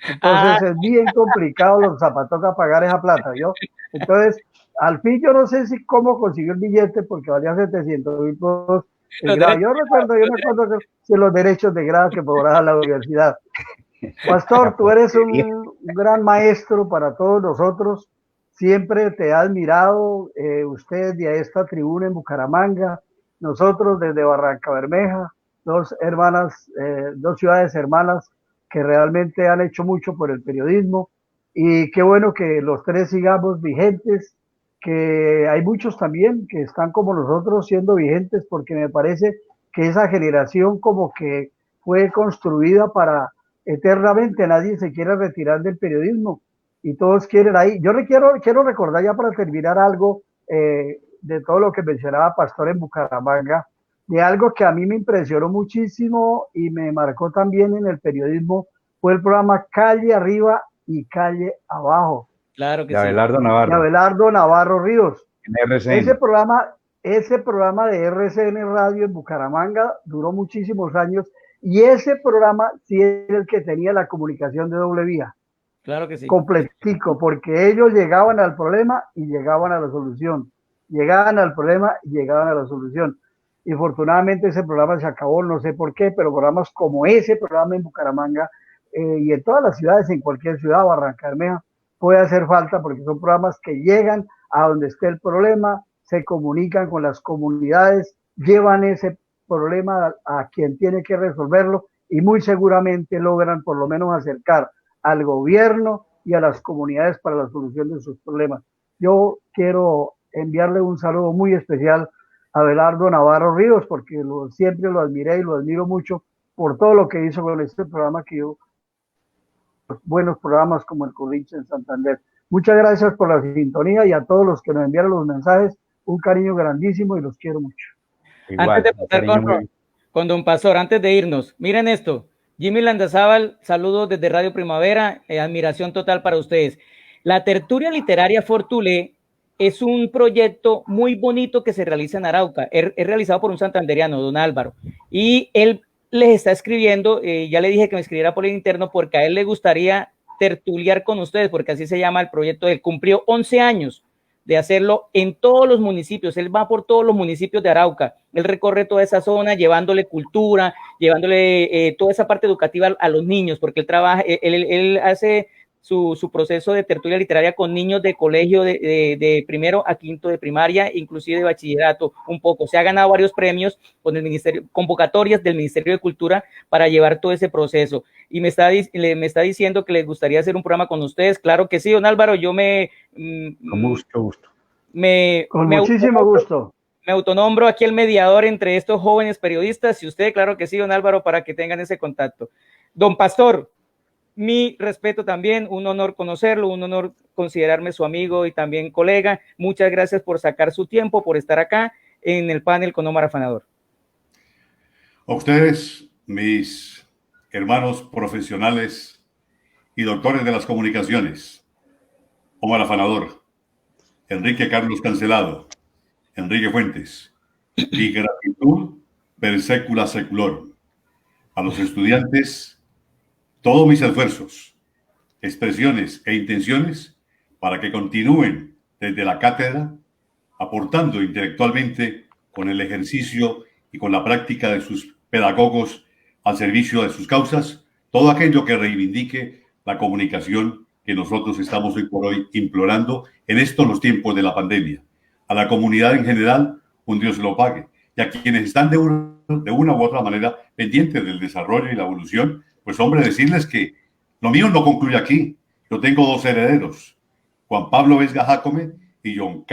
Entonces es bien complicado los Zapatoca pagar esa plata, ¿yo? Entonces, al fin yo no sé cómo consiguió el billete porque valía 700.000 pesos Los grado. derechos Yo me acuerdo de los derechos de grado que cobraba la universidad. Pastor, tú eres un gran maestro para todos nosotros. Siempre te he admirado, usted de esta tribuna en Bucaramanga, nosotros desde Barranca Bermeja, dos hermanas, dos ciudades hermanas que realmente han hecho mucho por el periodismo. Y qué bueno que los tres sigamos vigentes, que hay muchos también que están como nosotros siendo vigentes, porque me parece que esa generación como que fue construida para eternamente, nadie se quiere retirar del periodismo y todos quieren ahí. Yo le quiero recordar ya para terminar algo de todo lo que mencionaba Pastor en Bucaramanga, de algo que a mí me impresionó muchísimo y me marcó también en el periodismo, fue el programa Calle Arriba y Calle Abajo. Claro que De sí. Abelardo De Navarro, Abelardo Navarro Ríos. en RCN. Ese programa de RCN Radio en Bucaramanga duró muchísimos años y ese programa sí era el que tenía la comunicación de doble vía, Claro que sí. completico, porque ellos llegaban al problema y llegaban a la solución. Llegaban al problema y llegaban a la solución. Y afortunadamente ese programa se acabó, no sé por qué, pero programas como ese programa en Bucaramanga y en todas las ciudades, en cualquier ciudad, Barranca Bermeja, puede hacer falta porque son programas que llegan a donde esté el problema, se comunican con las comunidades, llevan ese problema a quien tiene que resolverlo y muy seguramente logran por lo menos acercar al gobierno y a las comunidades para la solución de sus problemas. Yo quiero enviarle un saludo muy especial a Abelardo Navarro Ríos porque siempre lo admiré y lo admiro mucho por todo lo que hizo con este programa que yo, buenos programas como el Curriche en Santander. Muchas gracias por la sintonía y a todos los que nos enviaron los mensajes, un cariño grandísimo y los quiero mucho. Igual, Antes de un pasar cariño muy... con don Pastor, antes de irnos, miren esto. Jimmy Landazábal, saludos desde Radio Primavera, admiración total para ustedes. La tertulia literaria Fortulé es un proyecto muy bonito que se realiza en Arauca. Es realizado por un santanderiano, don Álvaro, y él les está escribiendo, ya le dije que me escribiera por el interno porque a él le gustaría tertuliar con ustedes, porque así se llama el proyecto. Él cumplió 11 años de hacerlo en todos los municipios. Él va por todos los municipios de Arauca. Él recorre toda esa zona llevándole cultura, llevándole toda esa parte educativa a los niños, porque él trabaja, él hace su proceso de tertulia literaria con niños de colegio de primero a quinto de primaria, inclusive de bachillerato, un poco. Se ha ganado varios premios con el ministerio, convocatorias del Ministerio de Cultura para llevar todo ese proceso. Y me está diciendo que les gustaría hacer un programa con ustedes. Claro que sí, don Álvaro, yo Con mucho gusto. Con muchísimo gusto. Me autonombro aquí el mediador entre estos jóvenes periodistas y usted, claro que sí, don Álvaro, para que tengan ese contacto. Don Pastor, mi respeto también, un honor conocerlo, un honor considerarme su amigo y también colega. Muchas gracias por sacar su tiempo, por estar acá en el panel con Omar Afanador. A ustedes, mis hermanos profesionales y doctores de las comunicaciones, Omar Afanador, Enrique Carlos Cancelado, Enrique Fuentes, mi gratitud per secula seculorum. A los estudiantes, todos mis esfuerzos, expresiones e intenciones para que continúen desde la cátedra aportando intelectualmente con el ejercicio y con la práctica de sus pedagogos al servicio de sus causas, todo aquello que reivindique la comunicación que nosotros estamos hoy por hoy implorando en estos los tiempos de la pandemia. A la comunidad en general, un Dios lo pague. Y a quienes están de una u otra manera pendientes del desarrollo y la evolución, pues hombre, decirles que lo mío no concluye aquí. Yo tengo dos herederos, Juan Pablo Vesga Jácome y John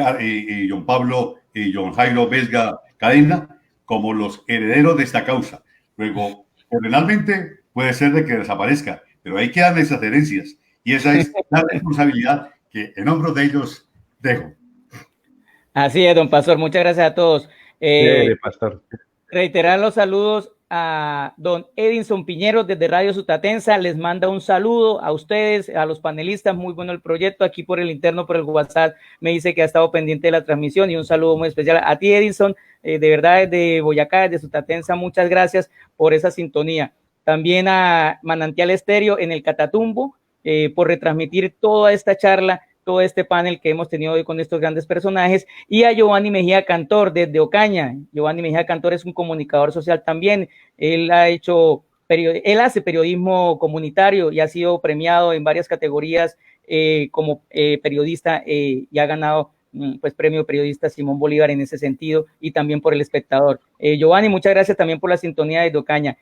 Jairo Vesga Cadena, como los herederos de esta causa. Luego, ordenalmente puede ser de que desaparezca, pero ahí quedan esas herencias y esa es la responsabilidad que en hombros de ellos dejo. Así es, don Pastor, muchas gracias a todos. Pastor. Reiterar los saludos a don Edinson Piñero desde Radio Sutatensa, les manda un saludo a ustedes, a los panelistas, muy bueno el proyecto, aquí por el interno, por el WhatsApp, me dice que ha estado pendiente de la transmisión y un saludo muy especial a ti, Edinson, de verdad desde Boyacá, desde Sutatensa, muchas gracias por esa sintonía. También a Manantial Estéreo en el Catatumbo, por retransmitir toda esta charla todo este panel que hemos tenido hoy con estos grandes personajes, y a Giovanni Mejía Cantor desde Ocaña. Giovanni Mejía Cantor es un comunicador social también. Él hace periodismo comunitario y ha sido premiado en varias categorías como periodista y ha ganado pues premio periodista Simón Bolívar en ese sentido, y también por El Espectador. Giovanni, muchas gracias también por la sintonía desde Ocaña.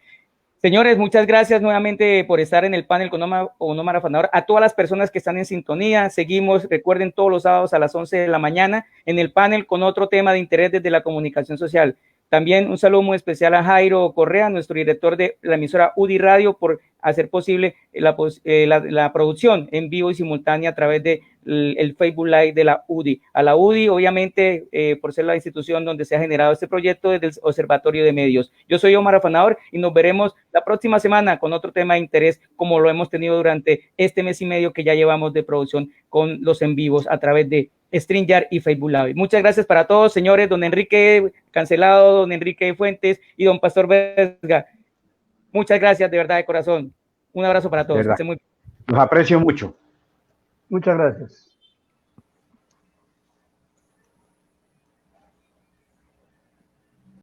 Señores, muchas gracias nuevamente por estar en el panel con Omar Afanador. A todas las personas que están en sintonía, seguimos, recuerden, todos los sábados a las 11 de la mañana en el panel con otro tema de interés desde la comunicación social. También un saludo muy especial a Jairo Correa, nuestro director de la emisora UDI Radio, por hacer posible la producción en vivo y simultánea a través de el Facebook Live de la UDI. A la UDI, obviamente, por ser la institución donde se ha generado este proyecto desde el Observatorio de Medios. Yo soy Omar Afanador y nos veremos la próxima semana con otro tema de interés, como lo hemos tenido durante este mes y medio que ya llevamos de producción con los en vivos a través de StreamYard y Facebook Live. Muchas gracias para todos, señores, don Enrique Cancelado, don Enrique Fuentes y don Pastor Vesga. Muchas gracias, de verdad, de corazón. Un abrazo para todos. Los aprecio mucho. Muchas gracias.